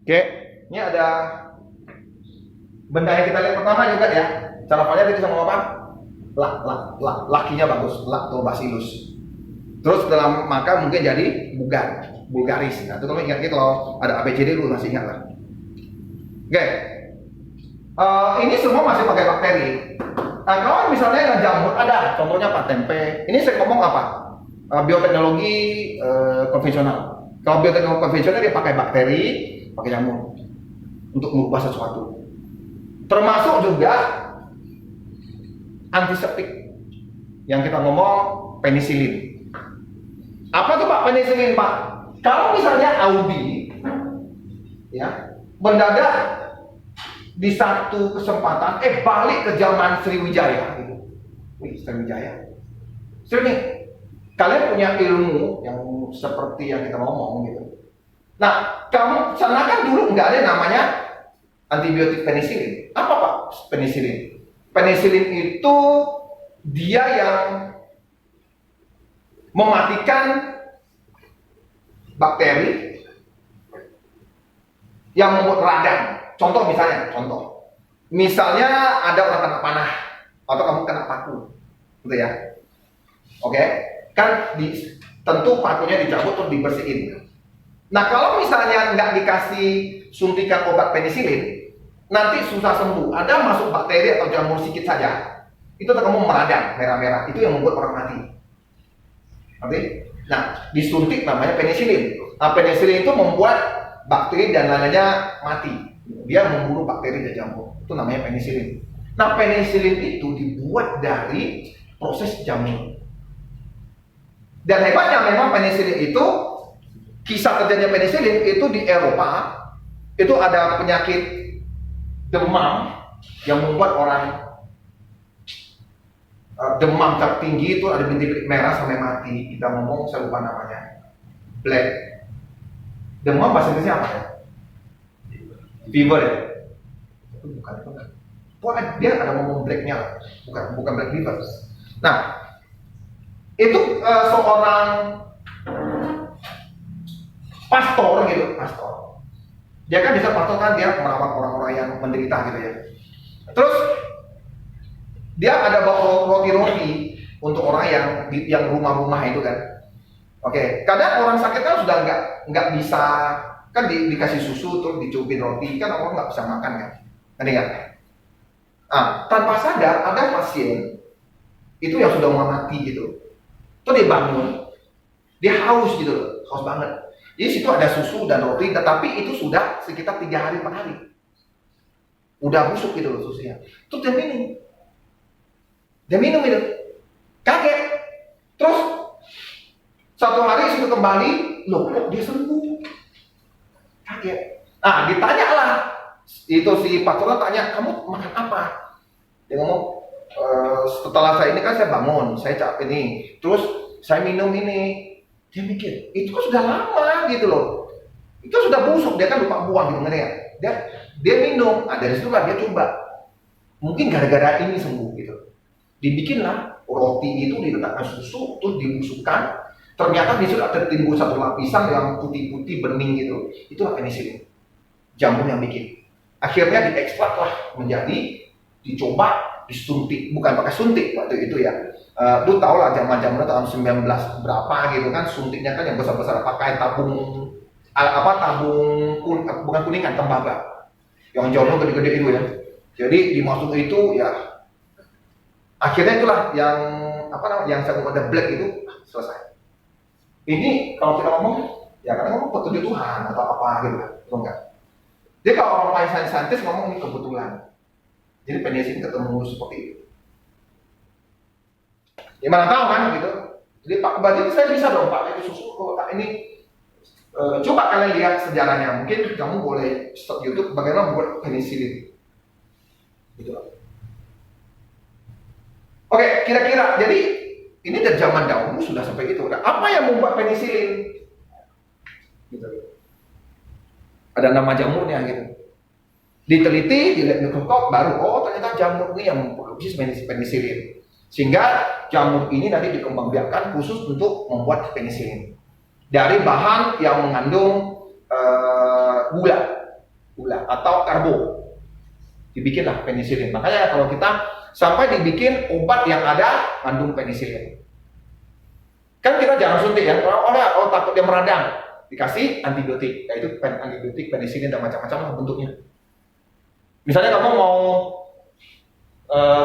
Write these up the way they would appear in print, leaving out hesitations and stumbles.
Oke, ini ada benda yang kita lihat pertama juga ya. Cara hafalnya tadi sama apa? Lakinya bagus, lactobacillus. Terus dalam maka mungkin jadi bulgaris. Nah, itu kalau ingat gitu, kalau ada ABCD lu masih ingat lah. Oke. Ini semua masih pakai bakteri. Nah, kalau misalnya yang jamur ada, contohnya apa? Tempe. Ini saya ngomong apa? Bioteknologi konvensional. Kalau bioteknologi konvensional dia pakai bakteri, pakai jamur untuk mengubah sesuatu. Termasuk juga antiseptik yang kita ngomong penisilin. Apa tuh Pak penisilin Pak? Kalau misalnya Audi ya mendadak di satu kesempatan balik ke zaman Sriwijaya gitu. Sriwijaya. Sini kalian punya ilmu yang seperti yang kita ngomong gitu. Nah, kamu sana kan dulu nggak ada namanya antibiotik penisilin. Apa Pak penisilin? Penisilin itu dia yang mematikan bakteri yang membuat radang. Contoh misalnya ada orang kena panah atau kamu kena paku, gitu ya. Oke, kan tentu pakunya dicabut terus dibersihin. Nah kalau misalnya nggak dikasih suntikan obat penisilin, nanti susah sembuh. Ada masuk bakteri atau jamur sedikit saja, itu kamu meradang merah-merah, itu yang membuat orang mati. Oke? Nah, disuntik namanya penisilin. Nah, penisilin itu membuat bakteri dan lainnya mati. Dia membunuh bakteri dan jamur. Itu namanya penisilin. Nah, penisilin itu dibuat dari proses jamur. Dan hebatnya memang penisilin itu, kisah terjadinya penisilin itu di Eropa, itu ada penyakit demam yang membuat orang demam tertinggi, itu ada bintik merah sampai mati. Kita ngomong, saya lupa namanya, black demam bahasa Inggrisnya apa ya? Fever ya? Bukan. Dia ada ngomong blacknya, bukan black fever. Nah, itu seorang pastor. Dia kan bisa pastor kan, dia merawat orang-orang yang menderita gitu ya. Terus dia ada bawa roti-roti untuk orang yang rumah-rumah itu kan. Oke, kadang orang sakit kan sudah nggak bisa kan dikasih susu terus dicubin roti, kan orang nggak bisa makan kan. Ngerti nggak? Tanpa sadar ada pasien itu yang sudah mau mati gitu. Terus dia bangun, dia haus gitu, haus banget. Jadi situ ada susu dan roti, tetapi itu sudah sekitar 3 hari 4 hari. Udah busuk gitu loh susunya. Terus dia minum itu, kaget. Terus 1 hari situ kembali, loh kok dia sembuh? Kaget. Ditanya lah, itu si pastornya tanya, kamu makan apa? Dia ngomong, setelah saya ini kan saya bangun, saya capek ini, terus saya minum ini. Dia mikir, itu kan sudah lama gitu loh, itu sudah busuk, dia kan lupa buang gitu ya. Dia minum, dari situ lah dia coba, mungkin gara-gara ini sembuh gitu. Dibikinlah roti itu, diletakkan susu, terus dibusukkan. Ternyata di situ ada timbul satu lapisan yang putih-putih bening gitu. Itulah penisilin, jamur yang bikin. Akhirnya diekstrak lah menjadi, dicoba disuntik, bukan pakai suntik waktu itu ya. Lu tau lah zaman-zaman tahun 19 berapa gitu kan, suntiknya kan yang besar-besar, pakai tabung bukan kuningan, tembaga yang jauhnya gede-gede itu ya. Jadi dimasuk itu ya, akhirnya itulah yang saya ada black itu selesai. Ini kalau kita ngomong ya karena ngomong petunjuk Tuhan atau apa gitu kan, betul enggak? Jadi kalau orang lain saintis ngomong ini kebetulan. Jadi penisilin ketemu seperti itu. Ya mana tahu kan gitu. Jadi Pak, berarti saya bisa dong Pak, itu susu kok ini. Coba kalian lihat sejarahnya. Mungkin kamu boleh stop YouTube bagaimana membuat penisilin. Gitu. Oke, kira-kira jadi ini dari zaman dahulu sudah sampai itu. Nah, apa yang membuat penisilin? Gitu. Ada nama jamurnya gitu. Diteliti, dilihat mikroskop, baru ternyata jamur ini yang memproduksi penisilin. Sehingga jamur ini nanti dikembangbiakkan khusus untuk membuat penisilin dari bahan yang mengandung gula. atau karbo. Dibikinlah penisilin. Makanya kalau kita sampai dibikin obat yang ada kandung penisilin. Kan kita jangan suntik ya, oh takut dia meradang. Dikasih antibiotik, yaitu antibiotik, penisilin dan macam-macam bentuknya. Misalnya kamu mau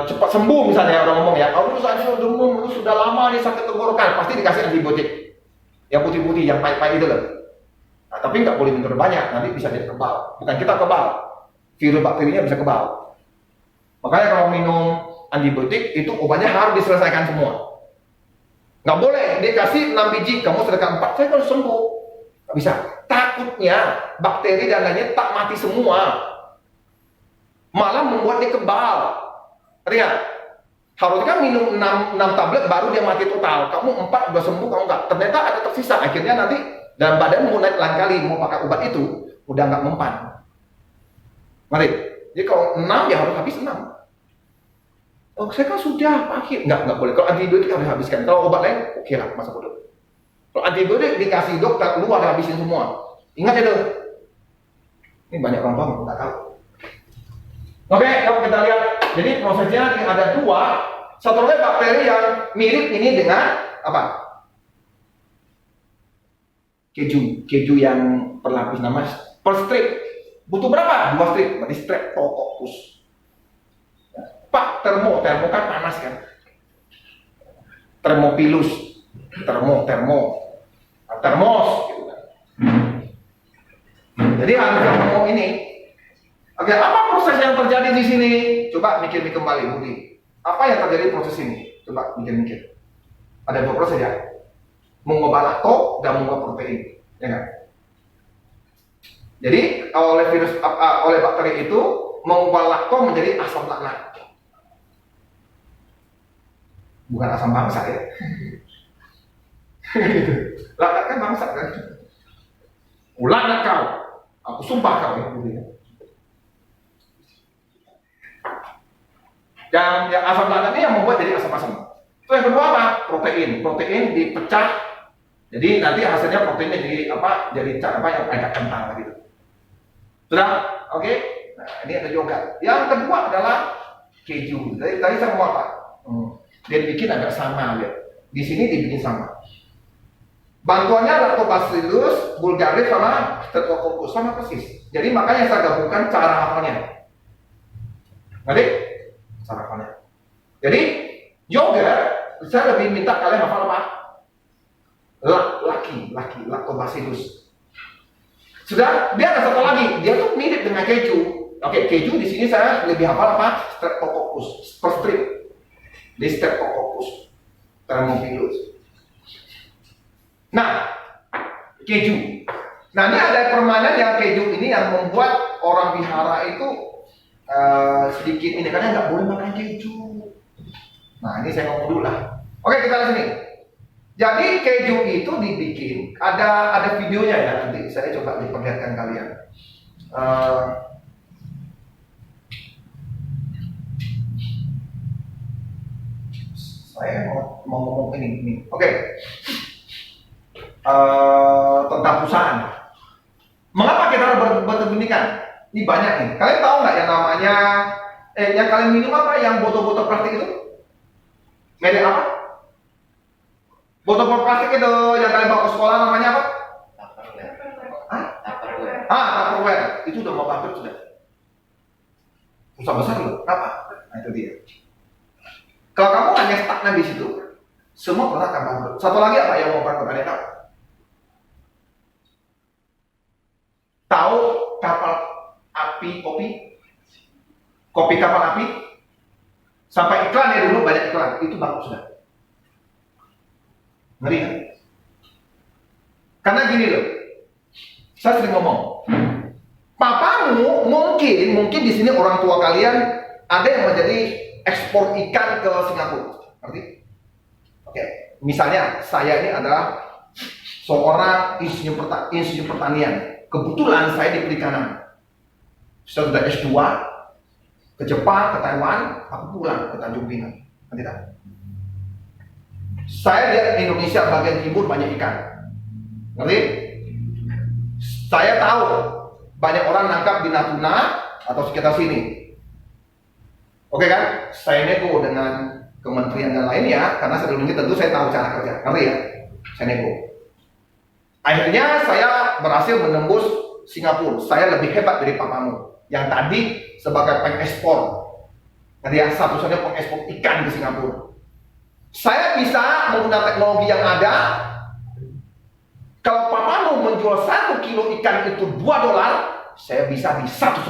cepat sembuh, misalnya orang ngomong ya, kamu sudah lama nih sakit tenggorokan, pasti dikasih antibiotik yang putih-putih, yang pahit-pahit itu loh. Nah, tapi nggak boleh minum banyak, nanti bisa jadi kebal. Bukan kita kebal, virus bakterinya bisa kebal. Makanya kalau minum antibiotik itu obatnya harus diselesaikan semua. Nggak boleh dikasih 6 biji, kamu sedekah 4, saya harus sembuh. Nggak bisa. Takutnya bakteri dan lainnya tak mati semua, malah membuat dia kebal. Lihat, harusnya kan minum 6 tablet baru dia mati total. Kamu 4 udah sembuh, kamu nggak. Ternyata ada tersisa. Akhirnya nanti dalam badan mau naik lain kali mau pakai obat itu udah nggak mempan. Mari. Jadi kalau 6 ya harus habis 6. Oh, saya kan sudah pakai. Nggak boleh. Kalau antibiotik harus habiskan. Kalau obat lain, oke lah, masa bodoh. Kalau antibiotik dikasih dokter, keluar habisin semua. Ingat itu. Ini banyak orang banget, nggak tahu. Oke, kalau kita lihat, jadi prosesnya ada 2. Satu lagi bakteri yang mirip ini dengan apa? Keju yang berlapis, nama per strip. Butuh berapa? 2 strip. Berarti Streptococcus. Pak, termo kan panas kan? Thermophilus, termos gitu kan. Jadi termo ini. Oke, apa proses yang terjadi di sini? Coba mikir kembali, Budi. Apa yang terjadi proses ini? Coba mikir. Ada 2 proses ya. Mengubah lakto dan mengubah protein, ya kan? Jadi oleh bakteri itu mengubah lakto menjadi asam laknat. Bukan asam bangsa ya. Laknat kan bangsa kan. Laknat kau. Aku sumpah kau ya. Dan yang asam laknat ini yang membuat jadi asam-asam. Itu yang kedua apa? Protein dipecah. Jadi nanti hasilnya proteinnya jadi apa? Jadi yang agak kental gitu. Sudah? Oke? Nah, ini ada yogurt. Yang kedua adalah keju. Tadi saya mau apa? Dia bikin agak sama lihat. Di sini dibikin sama. Bantuannya Lactobacillus bulgaris sama Streptococcus sama persis. Jadi makanya saya gabungkan cara hafalnya. Ngerti? Cara hafalnya. Jadi yogurt saya lebih minta kalian hafal apa? Lactobacillus. Sudah, dia ada satu lagi. Dia tuh mirip dengan keju. Oke, keju di sini saya lebih hafal apa? Streptococcus per strip. Di Streptococcus Thermophilus. Nah, keju. Nah, ini ada permainan yang keju ini yang membuat orang wihara itu sedikit ini karena nggak boleh makan keju. Nah, ini saya ngomong dulu lah. Oke, kita lihat sini. Jadi keju itu dibikin. Ada videonya ya nanti. Saya coba diperlihatkan kalian. Saya mau ngomong ini. Oke. Tentang perusahaan. Mengapa kita harus berpendidikan? Ini banyak nih. Kalian tahu nggak yang namanya yang kalian minum apa? Yang botol-botol plastik itu? Merek apa? Botol-botol plastik itu yang kalian bawa ke sekolah namanya apa? Tupperware. Tupperware. Itu udah mau bangkrut sudah. Susah besar loh. Apa? Nah itu dia. Kalau kamu hanya stagnan di situ, semua produk akan bangkrut. Satu lagi apa yang mau bangkrut? Ada tahu? Tahu kapal api kopi? Kopi kapal api? Sampai iklan ya dulu banyak iklan. Itu bangkrut sudah. Ngeri kan? Karena gini loh. Saya sering ngomong. Papamu mungkin di sini orang tua kalian ada yang menjadi ekspor ikan ke Singapura, ngerti? Oke, misalnya saya ini adalah seorang insinyur pertanian. Kebetulan saya di perikanan. Saya sudah S2 ke Jepang, ke Taiwan, aku pulang ke Tanjung Pinang. Ngerti tak? Saya lihat Indonesia bagian timur banyak ikan, ngerti? Saya tahu Banyak orang nangkap di Natuna atau sekitar sini. Oke kan? Saya nego dengan kementerian dan lainnya, karena sebelum ini tentu saya tahu cara kerja. Ngerti ya? Saya nego. Akhirnya saya berhasil menembus Singapura. Saya lebih hebat dari papamu yang tadi sebagai pengekspor. Nanti yang satu-satunya pengekspor ikan ke Singapura. Saya bisa menggunakan teknologi yang ada. Kalau papamu menjual 1 kilo ikan itu $2, saya bisa di $1,5.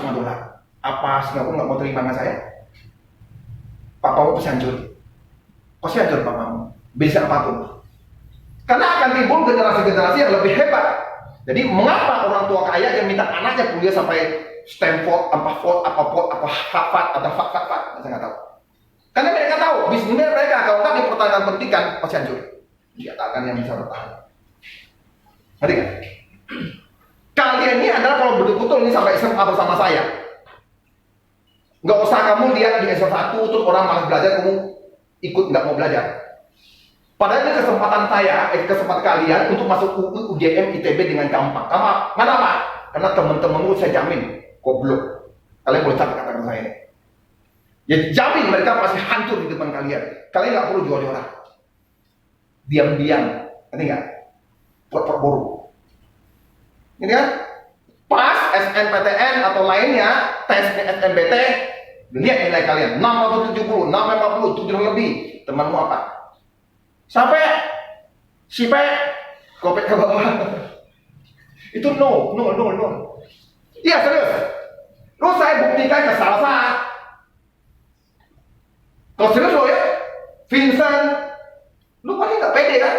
Apa Singapura nggak mau terima dengan saya? Papamu pasti hancur. Pasti hancur papamu. Bisa apapun. Karena akan timbul generasi-generasi yang lebih hebat. Jadi mengapa orang tua kaya yang minta anaknya kuliah sampai Stanford, apa Harvard, atau Harvard, saya nggak tahu. Karena mereka tahu, bisnis mereka kalau nggak dipertahankan pendidikan pasti hancur. Tidak akan yang bisa bertahan. Ngerti kan? Kalian ini adalah kalau betul-betul ini sampai SMA bersama saya. Nggak usah kamu lihat di S1 terus orang malas belajar, kamu ikut nggak mau belajar. Padahal ini kesempatan saya, kesempatan kalian untuk masuk UGM ITB dengan gampang. Kenapa? Karena teman-temanmu saya jamin goblok. Kalian boleh catat kata-kata saya ini. Ya jamin mereka pasti hancur di depan kalian. Kalian nggak perlu jual-jualan. Diam-diam, ngerti nggak? Pura-pura boru. Ini kan? Pas SNPTN atau lainnya, tes SNBT, lihat nilai kalian 670, 650, 7 lebih. Temanmu apa? Sampai sipe kopek ke bawah. Itu no. Iya serius. Lu saya buktikan kesalahan. Kalau serius lo ya, Vincent, lu pasti nggak pede kan?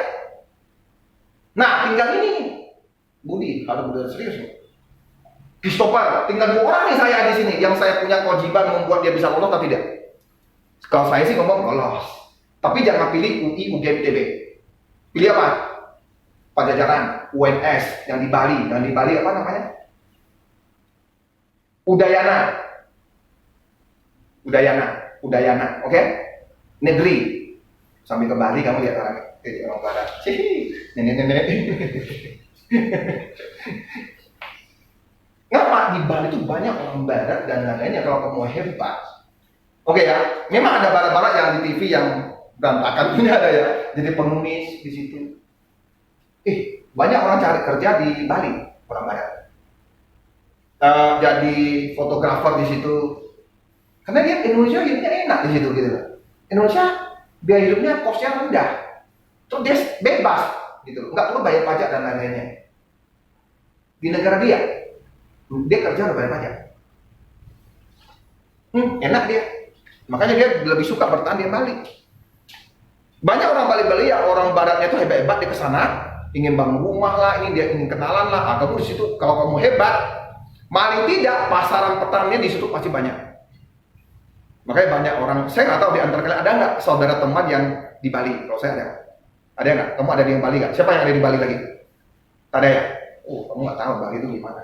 Nah, tinggal ini, Budi, kalau udah serius nih. Christopher, tinggal 2 orang nih saya di sini, yang saya punya kewajiban membuat dia bisa lolos tapi tidak. Kalau saya sih ngomong lolos, tapi jangan pilih UI, UGM, ITB. Pilih apa? Pajajaran, UNS, yang di Bali apa namanya? Udayana, oke? Negeri. Sambil ke Bali kamu lihat orang barat. Nenek. Ngapa di Bali itu banyak orang barat dan lain-lainnya kalau kamu hebat. Oke ya, memang ada barat-barat yang di TV yang berantakan punya ada ya. Jadi penulis di situ. Banyak orang cari kerja di Bali, orang barat. Jadi fotografer di situ. Karena dia Indonesia hidupnya enak di situ gitu. Indonesia biaya hidupnya kosnya rendah. Terus dia bebas gitu, nggak perlu bayar pajak dan lain-lainnya. Di negara dia kerja udah bayar pajak. Enak dia. Makanya dia lebih suka bertahan di Bali. Banyak orang Bali ya, orang baratnya itu hebat-hebat dia kesana, ingin bangun rumah lah, ini dia ingin kenalan lah. Kamu di situ kalau kamu hebat, paling tidak pasaran petaninya di situ pasti banyak. Makanya banyak orang, saya nggak tahu di antara kalian ada nggak saudara teman yang di Bali? Kalau saya ada nggak? Kamu ada di Bali nggak? Siapa yang ada di Bali lagi? Ada ya? Kamu nggak tahu Bali itu gimana?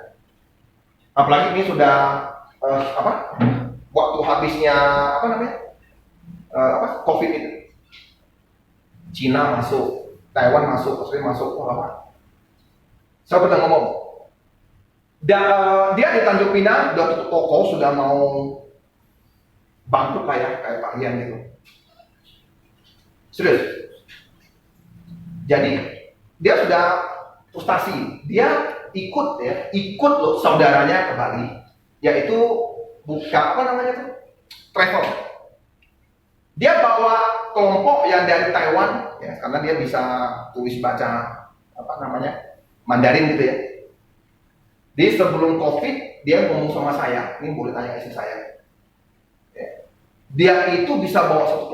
Apalagi ini sudah waktu habisnya COVID itu. Cina masuk, Taiwan masuk, Australia masuk, saya pernah ngomong. Dia di Tanjung Pinang, udah tutup toko, sudah mau bangkrut lah ya, kayak Pak Rian gitu. Serius. Jadi dia sudah frustasi. Dia ikut loh saudaranya ke Bali, yaitu buka travel. Dia bawa kelompok yang dari Taiwan, ya, karena dia bisa tulis baca Mandarin gitu ya. Di sebelum COVID dia ngomong sama saya, ini boleh tanya istri saya. Ya. Dia itu bisa bawa satu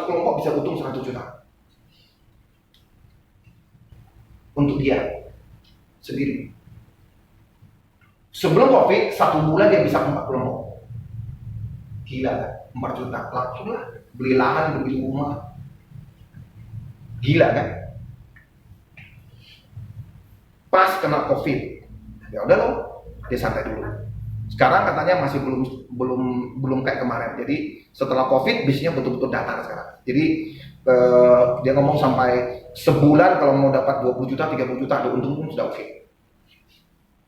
kelompok bisa untung 100 juta. Untuk dia sendiri. Sebelum COVID, 1 bulan dia bisa 4 kelompok. Gila kan? 4 juta, langsung lah. Beli lahan, beli rumah. Gila kan? Pas kena COVID, ya udah loh, dia santai dulu. Sekarang katanya masih belum kayak kemarin. Jadi setelah COVID bisnisnya betul-betul datar sekarang. Jadi dia ngomong sampai sebulan kalau mau dapat 20 juta, 30 juta ada untung pun sudah oke.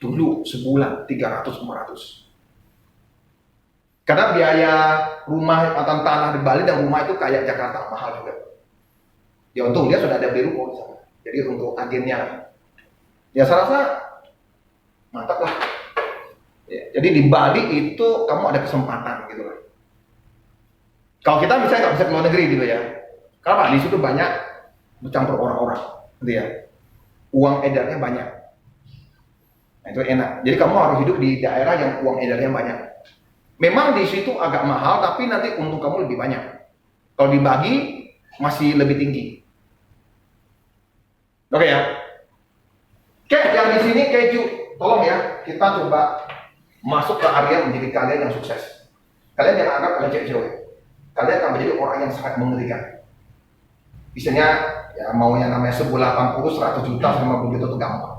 Dulu sebulan 300-400. Karena biaya rumah atau tanah di Bali dan rumah itu kayak Jakarta, mahal juga. Ya untung dia sudah ada beli rumah di sana. Jadi untuk agennya, ya saya rasa mantap lah. Ya, jadi di Bali itu kamu ada kesempatan gitu lah. Kalau kita misalnya nggak bisa ke luar negeri gitu ya, karena di situ banyak bercampur orang-orang, gitu ya. Uang edarnya banyak. Nah, itu enak. Jadi kamu harus hidup di daerah yang uang edarnya banyak. Memang di situ agak mahal, tapi nanti untung kamu lebih banyak. Kalau dibagi masih lebih tinggi. Oke ya. Oke, yang di sini keju, tolong ya, kita coba masuk ke area menjadi kalian yang sukses. Kalian jangan anggap kalian cewek. Kalian akan menjadi orang yang sangat mengerikan. Misalnya, ya mau yang namanya sebulan 80, 100 juta, 50 juta itu gampang.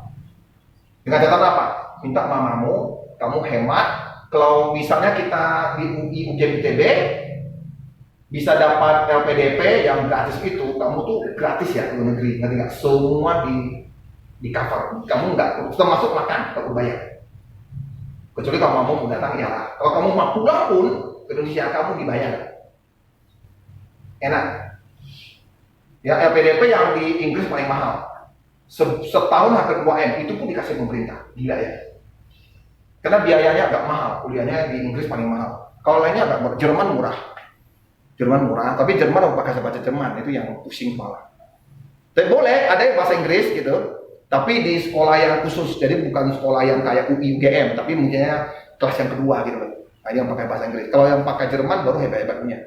Dengan catatan apa? Minta mamamu, kamu hemat. Kalau misalnya kita di UI UGM ITB bisa dapat LPDP yang gratis itu, kamu tuh gratis ya ke luar negeri, nanti nggak semua di cover. Kamu nggak termasuk makan, kamu bayar. Kecuali kalau mau datang ya. Kalau kamu mau pulang pun ke Indonesia kamu dibayar. Enak. Ya LPDP yang di Inggris paling mahal. Setahun hampir 2M, itu pun dikasih pemerintah. Gila ya. Karena biayanya agak mahal, kuliahnya di Inggris paling mahal. Kalau lainnya agak murah, Jerman murah, tapi Jerman mau pakai bahasa Jerman, itu yang pusing kepala. Tapi boleh, ada yang bahasa Inggris gitu, tapi di sekolah yang khusus, jadi bukan sekolah yang kayak UI UGM, tapi mungkinnya kelas yang kedua gitu loh. Nah, yang pakai bahasa Inggris. Kalau yang pakai Jerman baru hebat-hebatnya.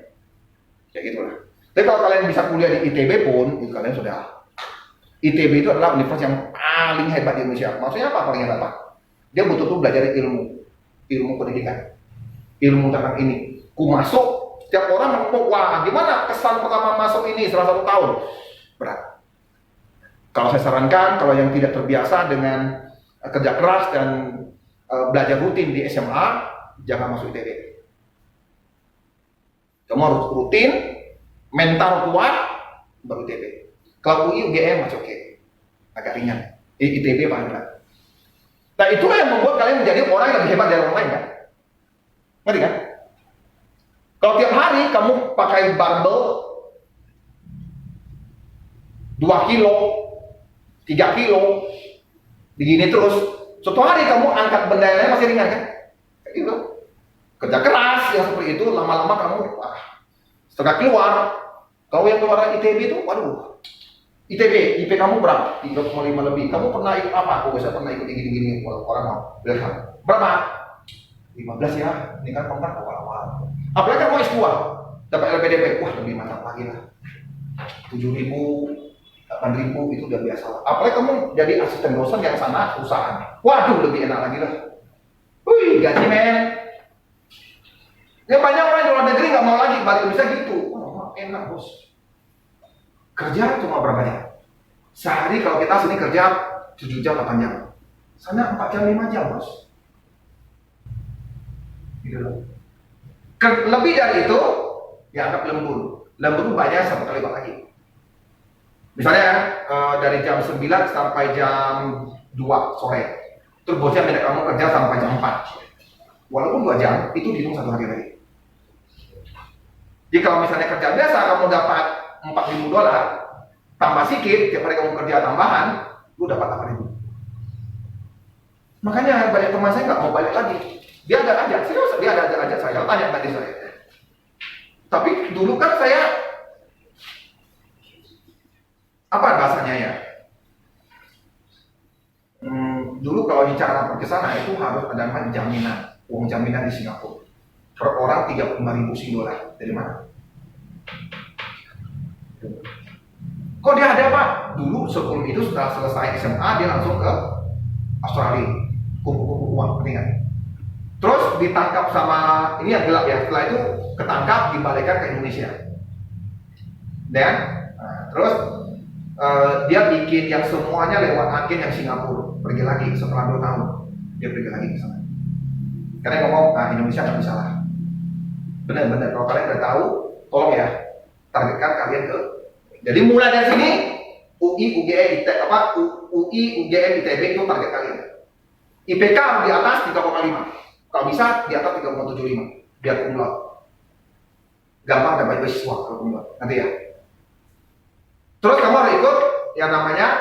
Ya gitu lah. Tapi kalau kalian bisa kuliah di ITB pun, itu kalian sudah. ITB itu adalah universitas yang paling hebat di Indonesia. Maksudnya apa paling hebat? Dia betul-betul belajar ilmu pendidikan, ilmu tentang ini. Ku masuk, setiap orang mengumpul, wah gimana kesan pertama masuk ini selama 1 tahun? Berat. Kalau saya sarankan, kalau yang tidak terbiasa dengan kerja keras dan belajar rutin di SMA, jangan masuk ITB. Kamu harus rutin, mental kuat, baru ITB. Kalau UI, UGM masih oke, agak ringan. ITB paling berat. Nah itulah yang membuat kalian menjadi orang yang lebih hebat dari orang lain kan? Ngerti kan? Kalau tiap hari kamu pakai barbel 2 kilo, 3 kilo, begini terus, suatu hari kamu angkat benda yang lain masih ringan kan? Kayak gitu. Kerja keras yang seperti itu, lama-lama kamu setelah keluar, kau yang keluar ITB itu, waduh, ITB, IP kamu berapa? 3,5 lebih. Kamu pernah ikut apa? Aku bisa pernah ikut gini-gini. Orang mau bilang, berapa? 15 ya. Ini kan kamu kan awal-awal. Apalagi kamu S2, dapat LPDP. Wah, lebih mantap lagi lah. 7.000, 8.000 itu udah biasa lah. Apalagi kamu jadi asisten dosen yang sana perusahaan. Waduh, lebih enak lagi lah. Wih, gaji men. Ya banyak orang di luar negeri nggak mau lagi balik Indonesia gitu. Oh, enak bos. Kerja cuma berapa jam? Sehari kalau kita sini kerja 7 jam, 8 jam. Sana 4 jam, 5 jam, bos. Gitu loh. Lebih dari itu, ya anggap lembur. Lembur banyak 1 kali lagi. Misalnya dari jam 9 sampai jam 2 sore. Terus bosnya minta kamu kerja sampai jam 4. Walaupun 2 jam, itu dihitung 1 hari lagi. Jadi kalau misalnya kerja biasa, kamu dapat $4.000, tambah sedikit, tiap hari kamu kerja tambahan, lu dapat 8.000. Makanya banyak teman saya nggak mau balik lagi. Dia ada ajak, serius, dia ada ajak saya, tanya tadi saya. Tapi dulu kan saya, apa bahasanya ya? Dulu kalau bicara ke sana itu harus ada jaminan, uang jaminan di Singapura. Per orang 35.000 $. Dari mana? Kok dia ada Pak? Dulu sebelum itu setelah selesai SMA dia langsung ke Australia, kumpul-kumpul uang, pentingan. Terus ditangkap sama, ini yang gelap ya, setelah itu ketangkap dibalikan ke Indonesia. Dan terus dia bikin yang semuanya lewat agen yang Singapura, pergi lagi setelah 2 tahun dia pergi lagi ke sana. Karena ngomong, Indonesia nggak bisa lah. Benar-benar kalau kalian udah tahu, tolong ya targetkan kalian ke. Jadi mulai dari sini UI UGM ITB itu target kalian. IPK di atas 3,5. Kalau bisa di atas 3,75 biar kumlot. Gampang dapat beasiswa kalau kumlot. Nanti ya. Terus kamu harus ikut yang namanya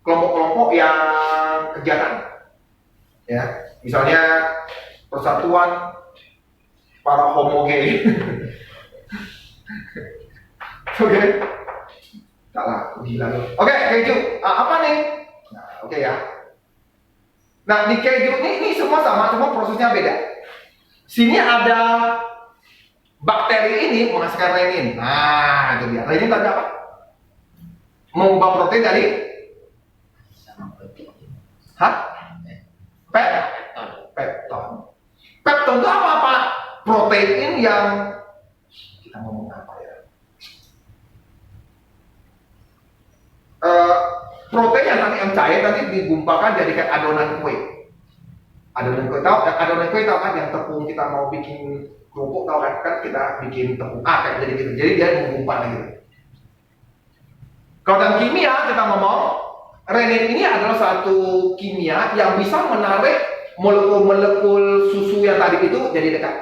kelompok-kelompok yang kegiatan. Ya, misalnya persatuan para homo gay. Oke. Salah, gila loh. Oke, keju. Apa nih? Nah, oke ya. Nah, di keju ini semua sama, cuma prosesnya beda. Sini ada bakteri ini menghasilkan renin. Nah, itu dia. Renin tadi apa? Mengubah protein dari pepton. Pepton itu apa? Protein yang kita ngomong apa ya? Protein yang nanti yang cair nanti digumpakan jadi kayak adonan kue. Adonan kue tahu kan yang tepung kita mau bikin kerupuk tahu kan kita bikin tepung kayak jadi gitu. Jadi dia menggumpal gitu. Kalau dalam kimia kita ngomong renin ini adalah satu kimia yang bisa menarik molekul-molekul susu yang tadi itu jadi dekat.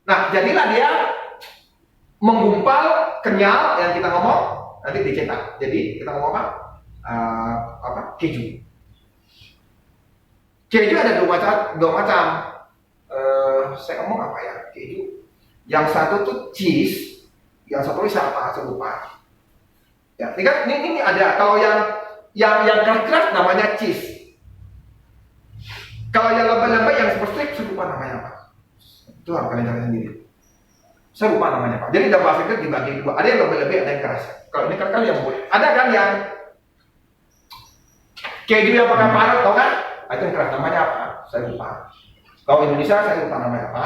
Nah, jadilah dia menggumpal kenyal yang kita ngomong nanti dicetak. Jadi kita ngomong apa? Keju. Keju ada dua macam. Saya ngomong apa ya? Keju. Yang satu tuh cheese, yang satu ini siapa? Saya lupa. Ya, ini ada. Kalau yang keras namanya cheese. Kalau yang lembek-lembek yang seperti saya lupa namanya apa. Itu harus kalian cari sendiri. Saya lupa namanya Pak. Jadi dalam bahasa Inggris dibagi dua. Ada yang lembek-lembek, ada yang keras. Kalau ini kan yang boleh. Ada kan yang keju yang pakai parut, tau kan? Itu yang keras namanya apa? Saya lupa. Kalau Indonesia saya lupa namanya apa.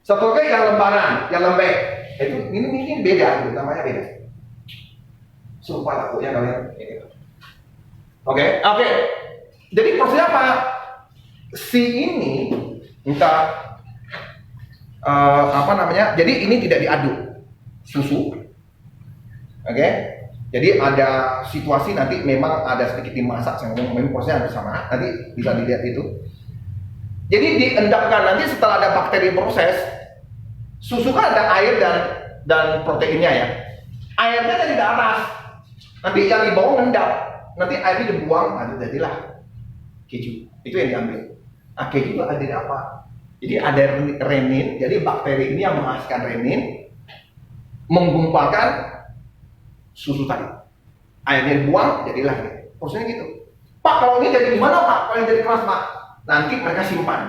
Satu lagi yang lembaran, yang lembek. Itu ini beda, gitu. Namanya beda. Sumpah lah pokoknya kalian ini. Oke. Jadi prosesnya apa? Si ini minta jadi ini tidak diaduk susu. Oke. Jadi ada situasi nanti memang ada sedikit dimasak, memang prosesnya hampir sama. Nanti bisa dilihat itu. Jadi diendapkan nanti setelah ada bakteri proses, susu kan ada air dan proteinnya ya. Airnya dari atas. Nanti yang di bawah ngendap, nanti airnya dibuang, nanti jadilah keju. Itu yang diambil. Nah, keju itu ada apa? Jadi ada renin, jadi bakteri ini yang menghasilkan renin, menggumpalkan susu tadi. Airnya dibuang, jadilah ini. Prosesnya gitu. Pak, kalau ini jadi gimana Pak? Kalau yang jadi keras Pak? Nanti mereka simpan.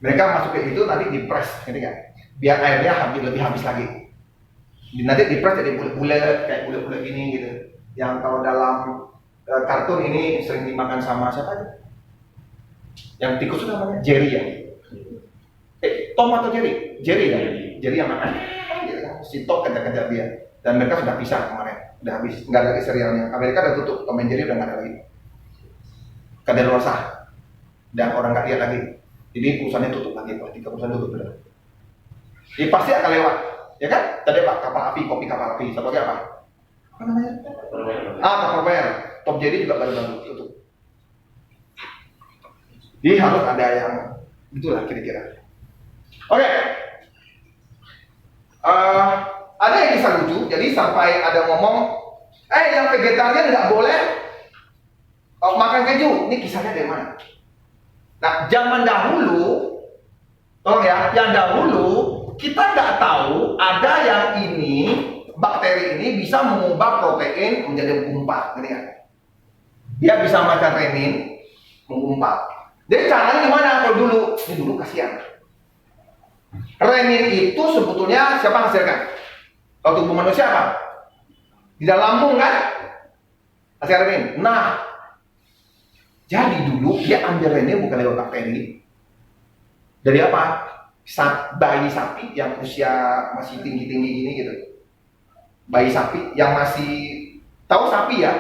Mereka masuk ke itu, nanti dipres, gitu kan? Biar airnya lebih habis lagi. Nanti dipres jadi bulat-bulat kayak bulat-bulat gini gitu. Yang kalau dalam kartun ini sering dimakan sama siapa aja? Yang tikus itu namanya Jerry ya. Tom atau Jerry? Jerry ya. Jerry yang makan. Si Tom kejar-kejar dia. Dan mereka sudah pisah kemarin. Udah habis. Nggak ada lagi serialnya. Amerika udah tutup. Tom and Jerry udah nggak ada lagi. Kadaluarsa. Dan orang nggak lihat lagi. Jadi perusahaannya tutup lagi. Tiga perusahaan tutup udah. Jadi pasti akan lewat. Ya kan? Tadi Pak, kapal api, kopi kapal api. Satu lagi apa? Apa namanya? Tupperware. Tom Jerry juga baru tutup. Jadi harus ada yang itulah kira-kira. Oke. Ada yang bisa lucu. Jadi sampai ada ngomong, yang vegetarian nggak boleh makan keju. Ini kisahnya dari mana? Nah, zaman dahulu, tolong ya, yang dahulu kita nggak tahu ada yang ini bakteri ini bisa mengubah protein menjadi gumpal, gitu ya. Dia bisa makan renin, menggumpal. Jadi caranya gimana kalau dulu? Ini dulu kasihan. Renin itu sebetulnya siapa hasilkan? Kalau tubuh manusia apa? Di dalam lambung kan? Hasil renin. Nah, jadi dulu dia ambil renin bukan lewat bakteri. Dari apa? Bayi sapi yang usia masih tinggi-tinggi gini gitu. Bayi sapi yang masih tahu sapi ya,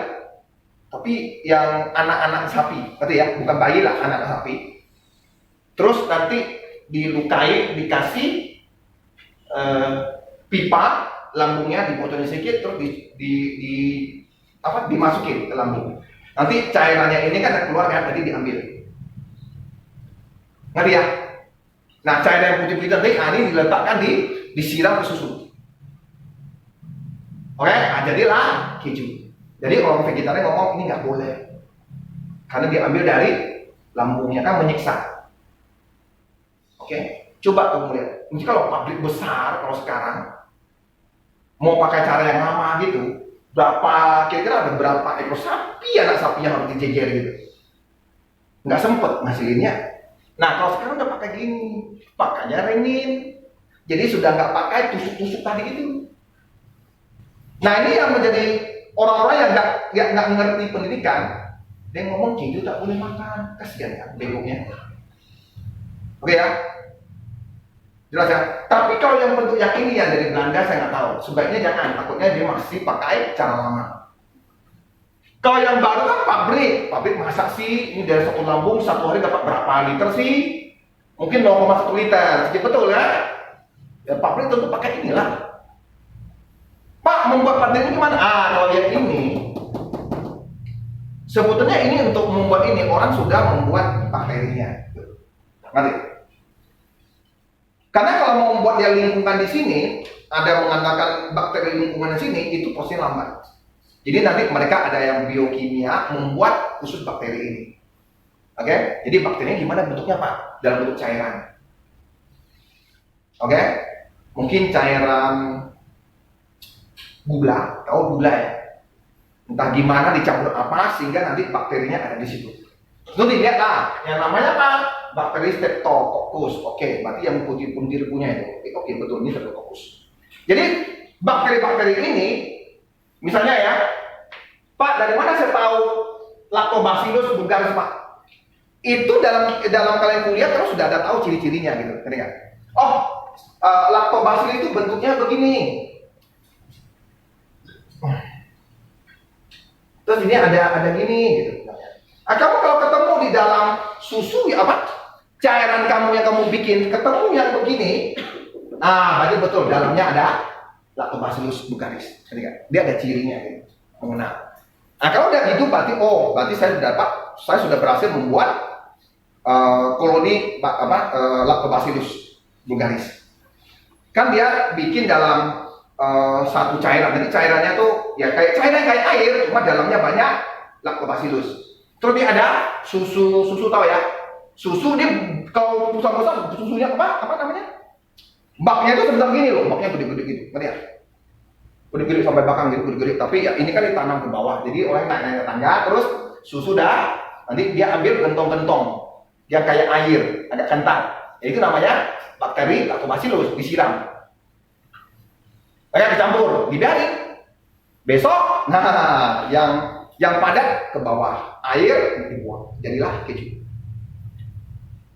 tapi yang anak-anak sapi, berarti ya, bukan bayi lah, anak sapi. Terus nanti dilukai, dikasih pipa, lambungnya dibocorin sedikit, terus dimasukin ke lambung. Nanti cairannya ini kan keluar kan, tadi diambil. Ngerti ya? Nah, cairan yang putih-putih tadi, ini diletakkan disiram ke susu. Oke, nah jadilah keju. Jadi orang vegetarian ngomong ini nggak boleh, karena diambil dari lambungnya kan menyiksa. Oke, coba kamu lihat. Mungkin kalau pabrik besar, kalau sekarang mau pakai cara yang lama gitu, kira-kira ada berapa ekor sapi, anak sapi yang harus dijejer gitu, nggak sempet ngasihinnya. Nah kalau sekarang udah pakai gini, pakainya renin, jadi sudah nggak pakai tusuk-tusuk tadi itu. Nah ini yang menjadi orang-orang yang nggak ngerti pendidikan, dia ngomong keju tak boleh makan, kasihan ya, bengoknya. Oke ya, jelas ya. Tapi kalau yang bentuk yang ini yang dari Belanda saya nggak tahu, sebaiknya jangan, takutnya dia masih pakai cara lama. Kalau yang baru kan pabrik masak sih, ini dari satu lambung satu hari dapat berapa liter sih? Mungkin 0,1 liter, sedikit betul ya? Ya pabrik tentu pakai inilah. Pak, membuat pabrik ini gimana? Kalau yang ini, sebetulnya ini untuk membuat ini orang sudah membuat bakterinya. Nanti. Karena kalau mau membuat yang lingkungan di sini, ada mengatakan bakteri lingkungan di sini, itu prosesnya lambat. Jadi nanti mereka ada yang biokimia membuat khusus bakteri ini. Oke? Jadi bakterinya gimana bentuknya Pak? Dalam bentuk cairan. Oke? Mungkin cairan gula, tahu gula ya? Entah gimana dicampur apa sehingga nanti bakterinya ada di situ. Itu dilihat lah, yang namanya apa? Bakteri Streptococcus. Oke, berarti yang putih-putih punya itu. Oke, betul, ini Streptococcus. Jadi bakteri-bakteri ini, misalnya ya, Pak, dari mana saya tahu Lactobacillus bulgaris Pak? Itu dalam kalian kuliah terus sudah ada tahu ciri-cirinya gitu, ngerti nggak? Oh, Lactobacillus itu bentuknya begini. Terus ini ada gini gitu. Kamu kalau ketemu di dalam susu ya apa? Cairan kamu yang kamu bikin ketemu yang begini. Berarti betul dalamnya ada Lactobacillus bulgaris. Dia ada cirinya gitu. Mengenal. Kalau udah gitu berarti saya sudah berhasil membuat koloni Lactobacillus bulgaris. Kan dia bikin dalam satu cairan. Jadi cairannya tuh ya kayak cairan kayak air, cuma dalamnya banyak Lactobacillus. Terus dia ada susu tahu ya? Susu dia kalau pusat-pusat susunya apa namanya? Baknya itu sebesar gini loh, baknya gede-gede gitu, ngerti ya? Gede-gede sampai belakang gitu, gede-gede. Tapi ya ini kan ditanam ke bawah, jadi orang naik ke tangga, terus susu dah, nanti dia ambil gentong-gentong, yang kayak air, agak kental. Ya, itu namanya bakteri Lactobacillus, disiram. Kayak dicampur, dibiarin. Besok, yang padat ke bawah, air dibuang, jadilah keju.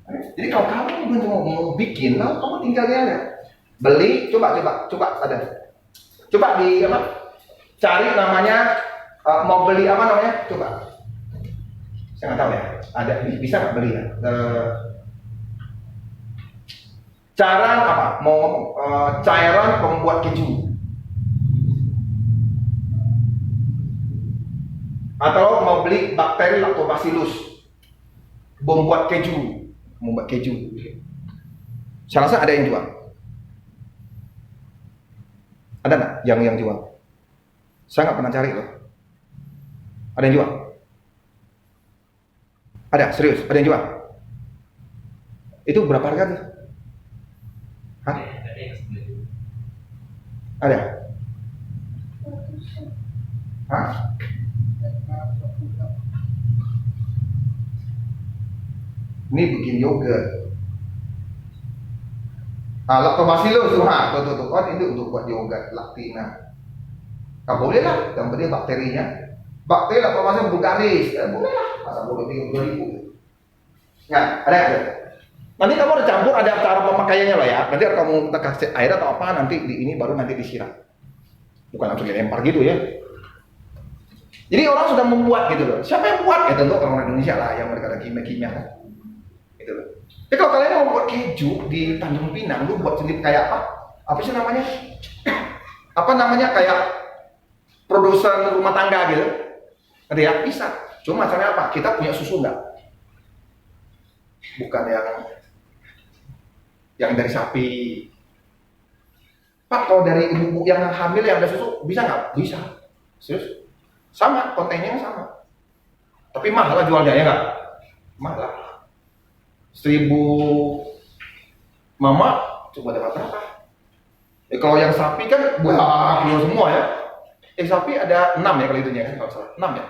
Jadi kalau kamu mau bikin, kamu tinggal aja beli, coba ada. Coba cari namanya, mau beli apa namanya? Coba. Saya nggak tahu ya. Ada bisa nggak beli ya? Cara apa? Cairan pembuat keju. Atau mau beli bakteri Lactobacillus membuat keju. Saya rasa ada yang jual. Ada nggak yang jual? Saya nggak pernah cari loh. Ada yang jual? Ada, serius, ada yang jual? Itu berapa harga tuh? Hah? Ada? Hah? Ini bikin yogurt. Lactobacillus tuh, tuh kan ini untuk buat yogurt laktina. Boleh lah, yang penting bakterinya. Bakteri Lactobacillus bulgaris, boleh lah. Masa boleh 3.000. Nah, ada. Nanti kamu udah campur, ada cara pemakaiannya loh ya. Nanti kamu kasih air atau apa, nanti di ini baru nanti disiram. Bukan langsung dilempar gitu ya. Jadi orang sudah membuat gitu loh. Siapa yang buat? Ya tentu orang Indonesia lah yang mereka ada kimia kan. Gitu loh. Tapi kalau kalian mau buat keju di Tanjung Pinang, lu buat sendiri kayak apa? Apa sih namanya? Apa namanya kayak produsen rumah tangga gitu? Ngerti ya? Bisa. Cuma masalahnya apa? Kita punya susu nggak? Bukan yang dari sapi. Pak, kalau dari ibu yang hamil yang ada susu bisa nggak? Bisa. Serius? Sama, kontennya sama. Tapi mahal lah jualnya ya nggak? Mahal lah. 1.000 mama coba dapat berapa? Kalau yang sapi kan keluar semua ya. Sapi ada 6 ya kalau itunya kan, kalau salah 6 ya.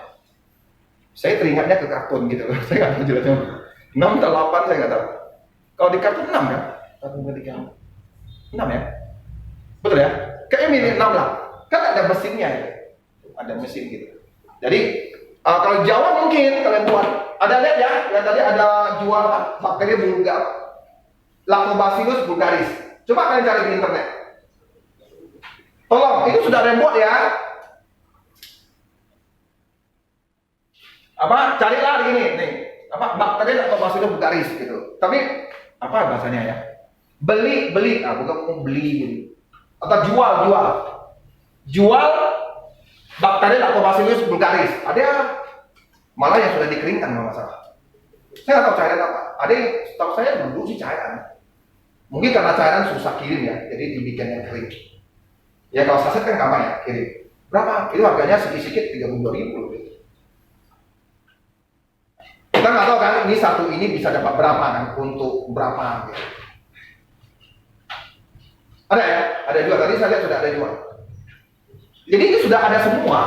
Saya teringatnya ke kartun gitu. Saya nggak tahu jelasnya. 6 atau 8 saya nggak tahu. Kalau di kartun 6 kan? Kartun ketika 6 ya? Betul ya? Kayaknya mirip 6 lah. Kan ada mesinnya gitu. Ada mesin gitu. Jadi kalau Jawa mungkin kalian buat. Ada lihat ya? Yang tadi ada jual bakteri vulgar, Lactobacillus vulgaris. Coba kalian cari di internet. Tolong, itu sudah rembot ya. Carilah gini nih. Bakteri Lactobacillus vulgaris gitu. Tapi apa bahasanya ya? Beli, bukan mau beli. Atau jual bakteri Lactobacillus vulgaris. Ada malah yang sudah dikeringkan kalau nggak salah. Saya nggak tahu cairan apa. Ada yang tahu saya dulu sih cairan. Mungkin karena cairan susah kirim ya, jadi dibikin yang kering. Ya kalau saset kan gampang ya kirim. Berapa? Itu harganya sedikit 32.000 gitu. Kita nggak tahu kan ini satu ini bisa dapat berapa kan untuk berapa gitu. Ada ya? Ada juga. Tadi saya lihat sudah ada juga. Jadi ini sudah ada semua.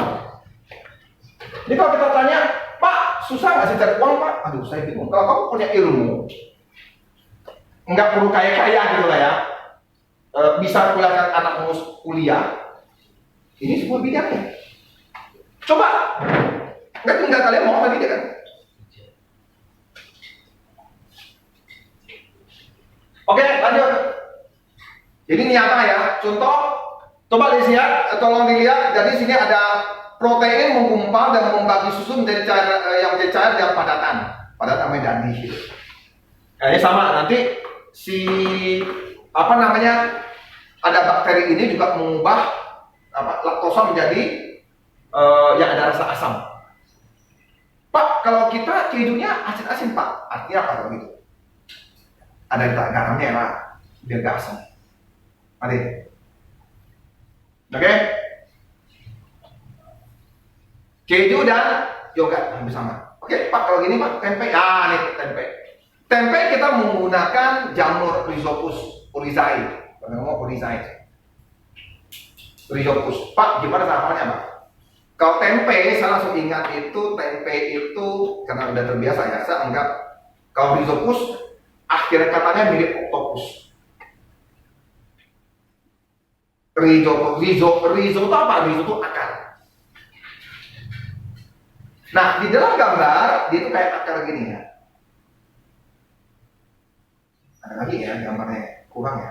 Jadi kalau kita tanya, Pak, susah nggak sih cari uang, Pak? Aduh, saya bingung. Kalau kamu punya ilmu, nggak perlu kaya-kaya gitu lah ya, bisa kuliahkan anak kuliah, ini semua bidangnya. Coba, nggak tinggal kalian mau lagi kan? Oke, lanjut. Jadi nyata ya, contoh, coba dilihat, tolong dilihat. Jadi sini ada protein menggumpal dan membagi susu menjadi cair, yang menjadi cair dan padatan namanya dandi gitu. Ini sama nanti ada bakteri ini juga mengubah laktosa menjadi yang ada rasa asam. Pak, kalau kita hidupnya asin-asin Pak, artinya apa kalau gitu? Ada garamnya ya Pak, biar gak asam. Mari. Oke? Keju dan yogurt hampir sama. Oke, Pak, kalau gini Pak, tempe. Nih tempe. Tempe kita menggunakan jamur Rhizopus oryzae. Kalau ngomong oryzae. Rhizopus. Pak, gimana caranya, Pak? Kalau tempe, saya langsung ingat tempe itu karena udah terbiasa ya. Saya anggap kalau Rhizopus akhir katanya mirip octopus. Rhizo itu apa? Rhizo itu akar. Nah, di dalam gambar, dia itu kayak akar gini ya. Ada lagi ya gambarnya, kurang ya.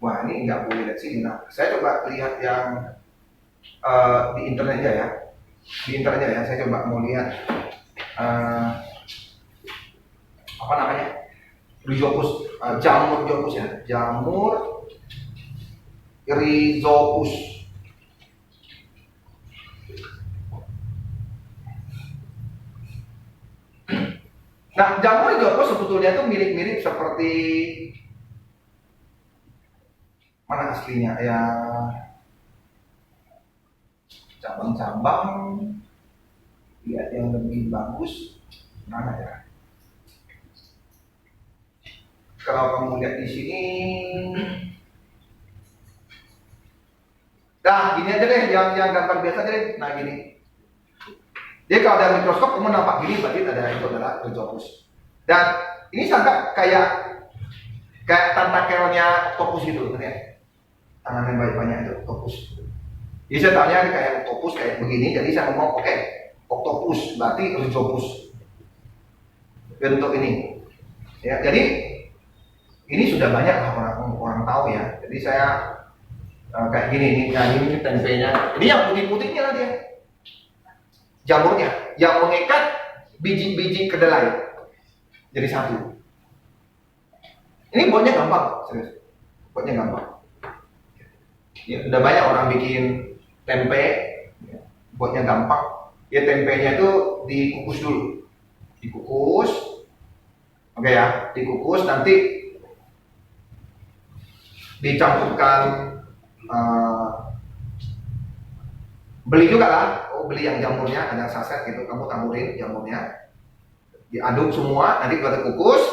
Wah, ini nggak boleh lihat sini. Nah, saya coba lihat yang di internet aja ya. Di internet aja ya, saya coba mau lihat apa namanya? Rhizopus, jamur Rhizopus ya. Jamur Rhizopus. Nah, jamur Rhizopus sebetulnya itu mirip-mirip seperti mana aslinya ya, cabang-cabang lihat yang lebih bagus mana ya. Kalau kamu lihat di sini, nah gini aja deh, yang gambar biasa aja deh. Nah gini. Jadi kalau ada mikroskop kamu nampak gini, berarti itu adalah Rhizopus. Dan ini sangat kayak tentakelnya octopus gitu, ya. Tangannya banyak-banyak itu octopus. Jadi saya tanya kayak octopus kayak begini, jadi saya ngomong oke, octopus berarti Rhizopus bentuk ini. Ya, jadi ini sudah banyak lah orang tahu ya. Jadi saya kayak gini ini tempenya. Ini yang putih-putihnya lah dia. Jamurnya yang mengikat biji-biji kedelai jadi satu. Ini buatnya gampang, serius. Buatnya gampang. Ya, udah banyak orang bikin tempe, ya, buatnya gampang. Ya tempenya itu dikukus dulu, dikukus, oke ya, dikukus nanti dicampurkan, beli juga lah, beli yang jamurnya ada saset gitu, kamu taburin jamurnya, diaduk semua, nanti kalau dikukus,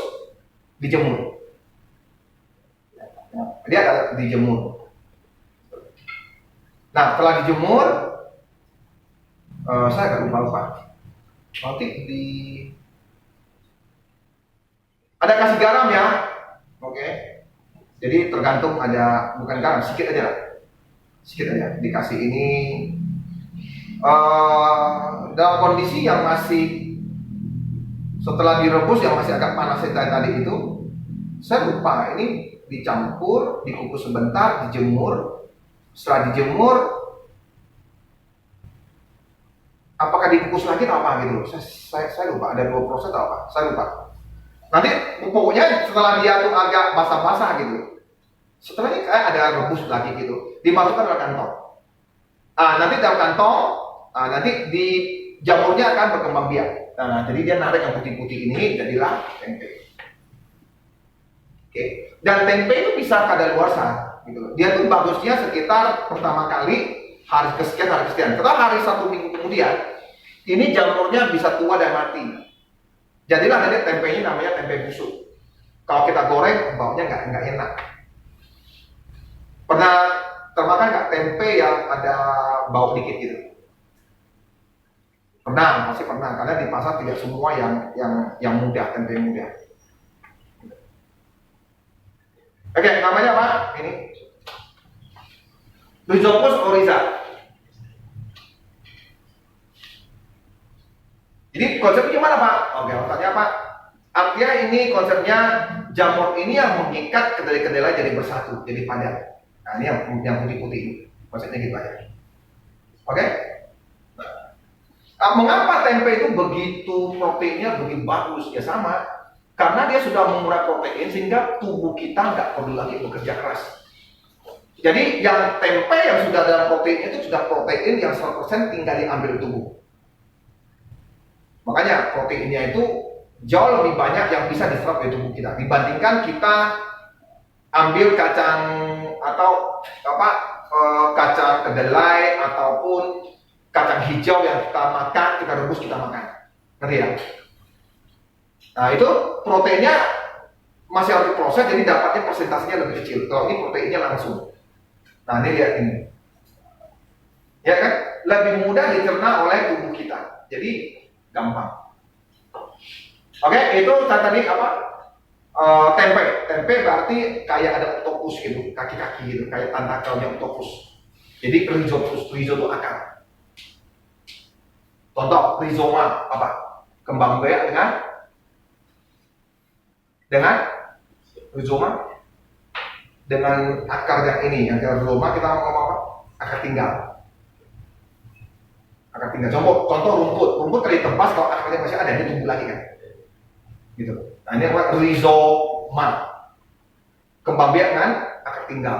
dijemur. Dia ada dijemur. Nah, setelah dijemur, saya agak lupa. Nanti ada kasih garam ya, oke. Jadi tergantung, ada bukan garam, sedikit aja, dikasih ini. Dalam kondisi yang masih setelah direbus yang masih agak panas tadi itu, saya lupa ini dicampur, dikukus sebentar, dijemur. Setelah dijemur, apakah dikukus lagi atau apa gitu? Saya lupa, ada 2 proses atau apa? Saya lupa. Nanti pokoknya setelah dia tuh agak basah-basah gitu, setelah ini kayak ada rebus lagi gitu, dimasukkan dalam kantong. Nanti dalam kantong, nanti di jamurnya akan berkembang biak. Jadi dia narik yang putih-putih ini, jadilah tempe. Oke. Dan tempe itu bisa kadaluarsa gitu. Dia tuh bagusnya sekitar pertama kali hari kesekian. Setelah hari 1 minggu kemudian, ini jamurnya bisa tua dan mati. Jadilah nanti tempenya namanya tempe busuk. Kalau kita goreng, baunya nggak enak. Pernah termakan nggak tempe yang ada bau dikit gitu? Pernah, pasti pernah. Karena di pasar tidak semua yang mudah, tempe mudah. Oke, namanya apa? Ini Rhizopus oryza. Jadi konsepnya gimana Pak? Oke, maksudnya apa? Artinya ini konsepnya jamur ini yang mengikat kedelai-kedelai jadi bersatu, jadi padat. Nah ini yang putih-putih ini, konsepnya gitu aja. Oke? Nah, mengapa tempe itu begitu proteinnya begitu bagus? Ya sama, karena dia sudah mengurangi protein sehingga tubuh kita nggak perlu lagi bekerja keras. Jadi yang tempe yang sudah dalam protein itu sudah protein yang 100% tinggal diambil tubuh. Makanya proteinnya itu jauh lebih banyak yang bisa diserap dari tubuh kita dibandingkan kita ambil kacang atau kacang kedelai ataupun kacang hijau yang kita makan, kita rebus, kita makan. Ngerti ya? Nah itu proteinnya masih harus diproses, jadi dapatnya persentasenya lebih kecil. Kalau ini proteinnya langsung. Nah ini lihat ini, ya kan? Lebih mudah dicerna oleh tubuh kita. Jadi gampang. Oke, itu tadi apa? Tempe berarti kayak ada octopus gitu, kaki-kaki gitu, kayak tentakelnya octopus. Jadi rhizo itu akar. Contoh rhizoma apa? Kembang biak dengan rhizoma, dengan akar yang ini, yang rhizoma kita ngomong apa? Akar tinggal. Contoh rumput kali tebas, kalau akarnya masih ada, dia tumbuh lagi kan, gitu. Nah ini apa? Rhizoma, kembang biak kan akar tinggal,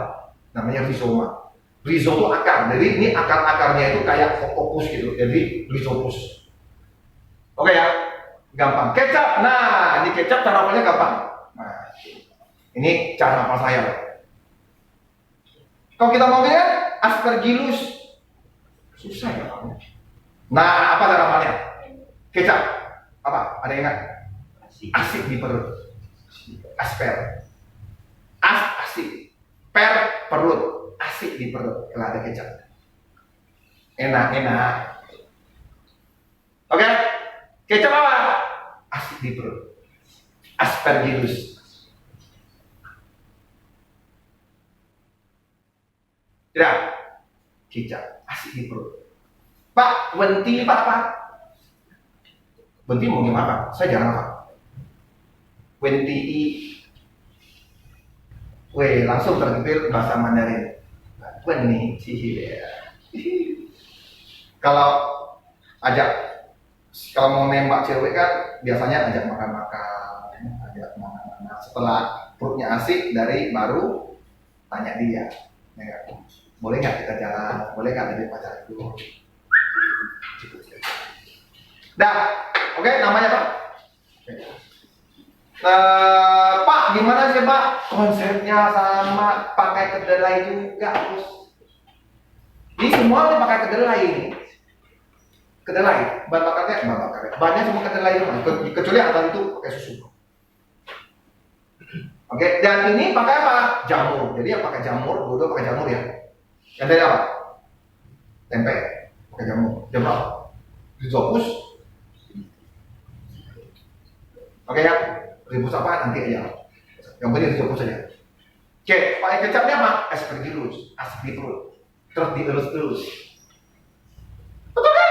namanya rhizoma. Rhizo itu akar, jadi ini akar-akarnya itu kayak octopus gitu, jadi rhizopus. Oke ya, gampang. Kecap, nah ini kecap cara hafalnya gampang. Nah ini cara hafal saya. Kalau kita mau lihat aspergillus, susah ya hafalnya. Nah, apa cara hafalnya? Kecap. Apa? Ada yang ingat? Asik di perut. Asper. Asik. Per perut. Asik di perut. Kalau ada kecap. Enak. Oke? Kecap apa? Asik di perut. Aspergillus. Tidak. Kecap. Asik di perut. Pak, wenti Pak. Wenti mau gimana? Saya jarang Pak. Wenti i. Weh, langsung terkepil bahasa Mandarin. Wenti sih ya. Kalau mau nembak cewek kan biasanya ajak makan-makan, ajak makan. Setelah perutnya asik dari baru tanya dia, ya, boleh nggak kita jalan? Boleh nggak jadi pacar dulu? Dah, oke, namanya Pak. Pak, gimana sih Pak? Konsepnya sama, pakai kedelai juga, Bos. Ini semua pakai kedelai ini. Kedelai, bahannya semua kedelai semua, kecuali atas itu pakai susu. Oke, dan ini pakai apa? Jamur. Jadi yang pakai jamur, dulu pakai jamur ya. Yang tadi apa? Tempe, pakai jamur. Jam berapa? Rizopus. Oke ya, Rizopus apa? Nanti aja. Yang penting Rizopus saja. Oke, pakai kecapnya apa? Aspergillus, aspergillus. Terus dielus-elus. Betul kan?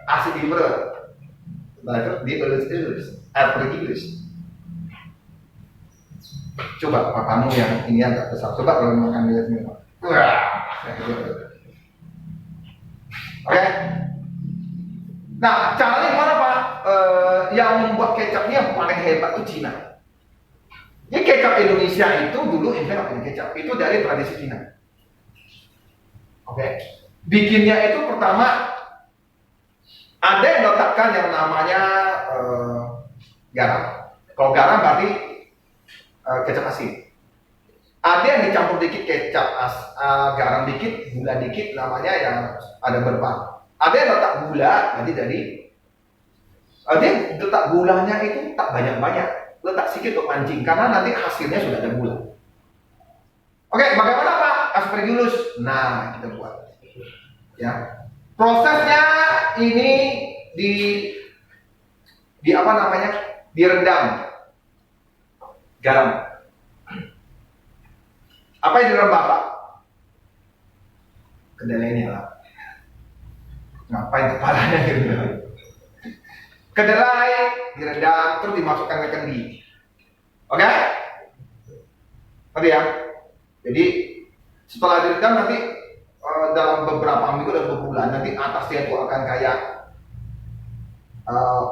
Aspergillus. Nah, terus dielus-elus. Aspergillus. Coba papamu yang ini agak besar. Coba kalau makan dia semua. Wah. Oke. Nah, caranya gimana Pak? Yang membuat kecapnya yang paling hebat itu Cina. Ini kecap Indonesia itu dulu invent apa kecap? Itu dari tradisi Cina. Oke. Bikinnya itu pertama ada yang letakkan yang namanya garam. Kalau garam berarti kecap asin. Ada yang dicampur dikit kecap garam dikit, gula dikit, namanya yang ada berpah. Ada yang letak gula, nanti dari dia letak gulanya itu tak banyak-banyak, letak sedikit untuk mancing, karena nanti hasilnya sudah ada gula. Oke, bagaimana Pak? Aspergillus. Nah, kita buat. Ya, prosesnya ini di apa namanya? Direndam garam. Apa yang direndam Bapak? Kedelainya lah. Ngapain kepalanya direndam? Kedelai direndam terus dimasukkan ke kendi. Oke? Tadi ya. Jadi setelah direndam nanti dalam beberapa minggu dan beberapa bulan nanti atasnya itu akan kayak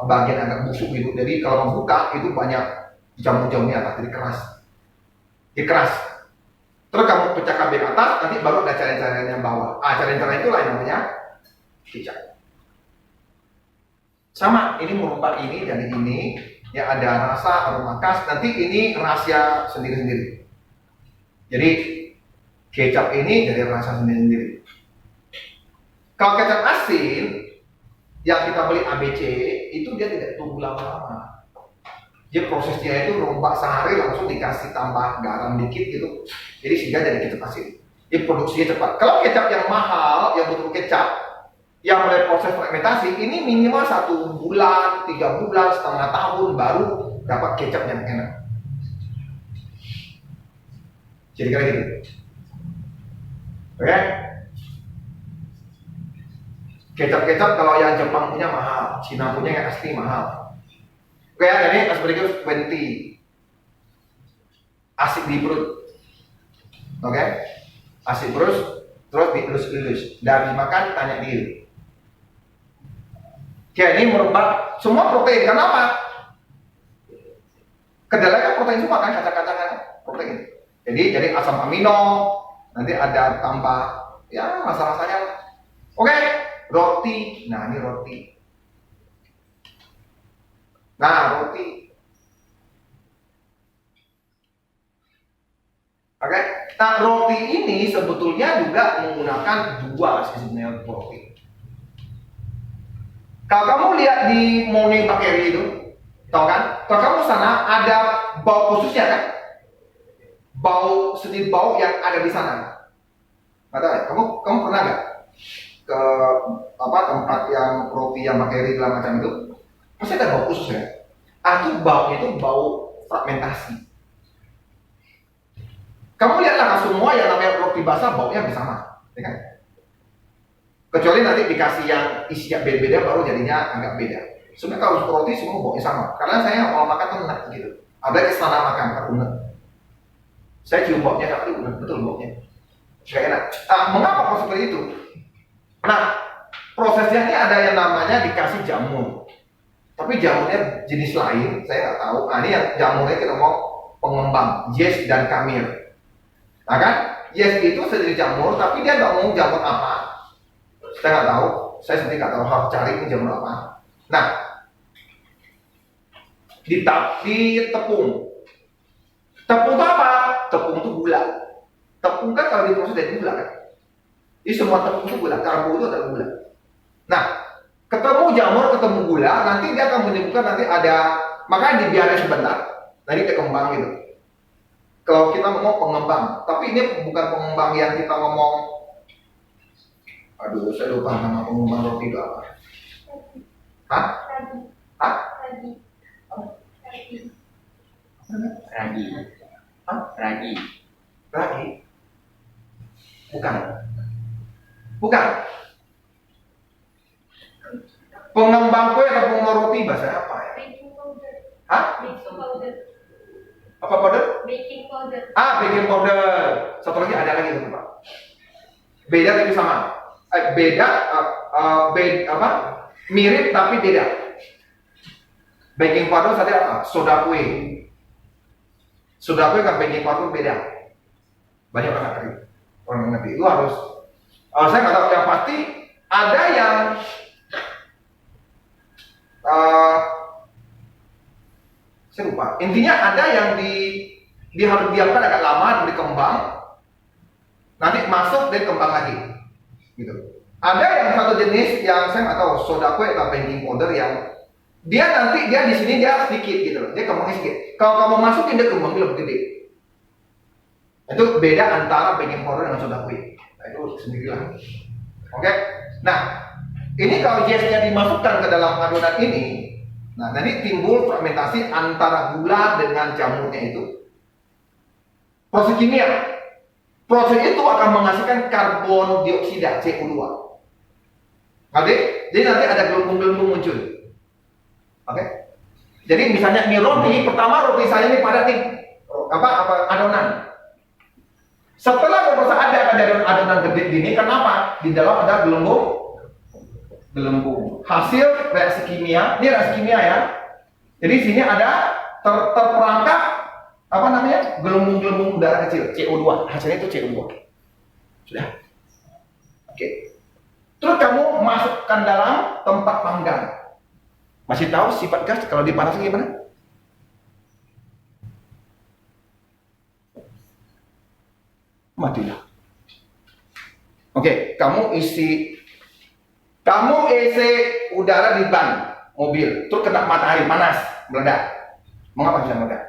bagian agak busuk gitu. Jadi kalau membuka itu banyak jamur-jamurnya atas, jadi keras. Jadi keras. Terus kamu pecahkan bagian atas, nanti baru ada cairan-cairan yang bawah. Cairan-cairan itu lah yang namanya kecap. Sama, ini merubah ini jadi ini, ya ada rasa aroma khas. Nanti ini rahasia sendiri-sendiri. Jadi kecap ini dari rasa sendiri-sendiri. Kalau kecap asin yang kita beli ABC itu dia tidak tunggu lama-lama. Jadi prosesnya itu rombak sehari langsung dikasih tambah garam dikit gitu. Jadi sehingga jadi kecap asin. Jadi produksinya cepat. Kalau kecap yang mahal, yang betul kecap, yang mulai proses fermentasi, ini minimal 1 bulan, 3 bulan, setengah tahun baru dapat kecap yang enak. Jadi kayak gitu. Oke? Kecap-kecap kalau yang Jepang punya mahal, Cina punya yang asli mahal. Oke ya, jadi Aspergillus 20 asik di perut. Oke? Asik terus dielus-elus dan dimakan tanya dia. Oke, ini merupakan semua protein. Kenapa? Kedelai kan protein semua kan, kacang-kacangan protein. Jadi asam amino, nanti ada tambah ya rasa-rasanya. Oke, roti. Nah, ini roti. Nah, roti. Oke. Nah, roti ini sebetulnya juga menggunakan dua sebenarnya protein. Kalau kamu lihat di Money Bakery itu, tahu kan? Kalau kamu sana ada bau khususnya kan? Bau sedikit bau yang ada di sana. Nggak tahu, kamu pernah nggak ke tempat yang roti yang bakery segala macam itu? Pasti ada bau khusus ya. Itu baunya itu bau fragmentasi. Kamu lihatlah semua yang namanya roti basah baunya hampir sama, ya kan? Kecuali nanti dikasih yang isinya beda-beda baru jadinya agak beda. Sebenarnya kalau roti semua baunya sama. Karena saya kalau makan tuh enak gitu. Ada kesana makan unek. Saya cium baunya tapi unek betul baunya. Gak enak. Mengapa kok seperti itu? Nah, prosesnya ini ada yang namanya dikasih jamur. Tapi jamurnya jenis lain, saya nggak tahu. Nah, ini yang jamurnya kita mau pengembang, yeast dan kamir. Nah kan, yeast itu sejenis jamur, tapi dia nggak mau jamur apa. Saya nggak tahu, saya sendiri nggak tahu harus cari ini jamur apa. Nah, ditepung. Tepung itu apa? Tepung itu gula. Tepung kan kalau diproses dari gula kan. Jadi semua tepung itu gula, karbo itu adalah gula. Nah, ketemu jamur, ketemu gula, nanti dia akan menimbulkan nanti ada, makanya dibiarin sebentar. Nanti dia kembang gitu. Kalau kita ngomong pengembang, tapi ini bukan pengembang yang kita ngomong. Aduh, saya lupa nama pengembang roti itu apa. Hah? Hah? Ragi. Hah? Ragi. Ragi? Bukan. Bukan. Pengembang kue atau pengembang roti bahasa apa ya? Baking powder. Hah? Baking powder. Apa powder? Baking powder. Baking powder. Satu lagi ada lagi teman-teman. Beda tapi sama. Beda, apa? Mirip tapi beda. Baking powder tadi apa? Soda kue. Soda kue kan baking powder beda. Banyak orang ngerti. Orang ngerti itu harus. Saya nggak tahu yang pasti ada yang saya lupa. Intinya ada yang harus diamkan agak lama, dikembang, nanti masuk dan kembang lagi, gitu. Ada yang satu jenis yang saya nggak tahu soda kue atau baking powder yang dia di sini dia sedikit gitu, dia kembangnya sedikit. Kalau kamu masukin dia kembangnya lebih gede. Itu beda antara baking powder dengan soda kue. Nah, itu sendirilah. Oke. Nah, ini kalau yesnya dimasukkan ke dalam adonan ini, nah nanti timbul fermentasi antara gula dengan jamurnya itu. Proses kimia. Proses itu akan menghasilkan karbon dioksida CO2. Oke? Jadi nanti ada gelembung-gelembung muncul. Oke? Jadi misalnya ini roti, pertama roti saya ini padat nih. Adonan. Setelah proses ada adonan gede gini, kenapa? Di dalam ada gelembung. Hasil reaksi kimia, ini reaksi kimia ya. Jadi sini ada terperangkap gelembung-gelembung udara kecil, CO2. Hasilnya itu CO2. Sudah. Oke. Terus kamu masukkan dalam tempat panggang. Masih tahu sifat gas kalau dipanasin gimana? Matilah. Oke, kamu isi udara di ban mobil, terus kena matahari panas, meledak. Mengapa bisa meledak?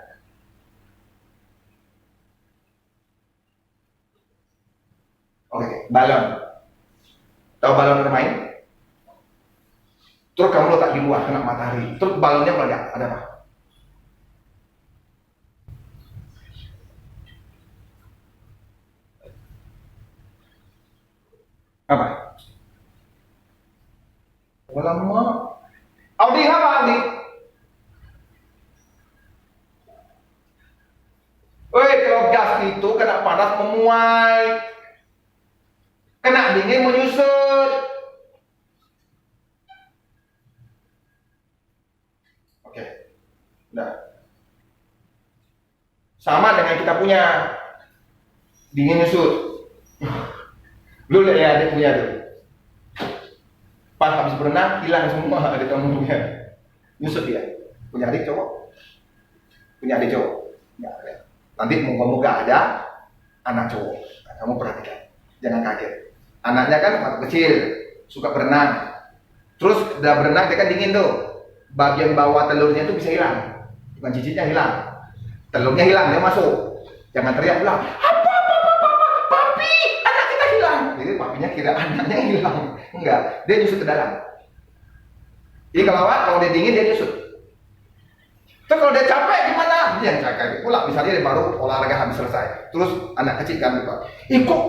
Oke, balon. Tahu balon bermain? Terus kamu letak di luar kena matahari, terus balonnya meledak. Ada apa? Apa? Lama. Audi apa Audi? Kalau gas itu kena panas memuai, kena dingin menyusut. Oke, udah. Sama dengan kita punya dingin nyusut. Lu lihat ya adik punya tuh. Pas habis berenang hilang semua adik kamu punya. Nyusut dia. Punya adik cowok. Punya adik cowok. Ya, ya. Nanti moga-moga ada anak cowok. Nah, kamu perhatikan. Jangan kaget. Anaknya kan waktu kecil suka berenang. Terus udah berenang dia kan dingin tuh. Bagian bawah telurnya tuh bisa hilang. Bukan cicitnya hilang. Telurnya hilang, dia masuk. Jangan teriak bilang, papi, anak kita hilang. Jadi papinya kira anaknya hilang. Enggak, dia nyusut ke dalam. Jadi kalau dia dingin dia nyusut. Terus kalau dia capek gimana? Dia yang capek pula. Misalnya dia baru olahraga habis selesai. Terus anak kecil kan lupa. Kok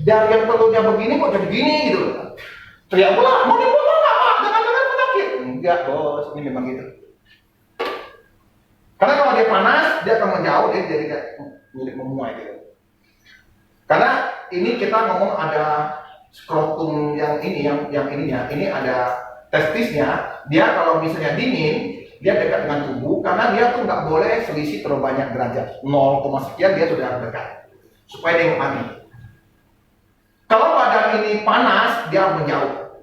dari yang telurnya begini kok jadi gini gitu. Teriak pula, mau dipotong nggak Pak? Jangan-jangan penyakit. Enggak bos, ini memang gitu. Karena kalau dia panas, dia akan menjauh, dia jadi kayak milik memuai gitu. Karena ini kita ngomong ada skrotum yang ininya, ini ada testisnya. Dia kalau misalnya dingin, dia dekat dengan tubuh, karena dia tuh nggak boleh selisih terlalu banyak derajat, 0, sekian dia sudah dekat, supaya dia nggak mati. Kalau badan ini panas, dia harus menjauh,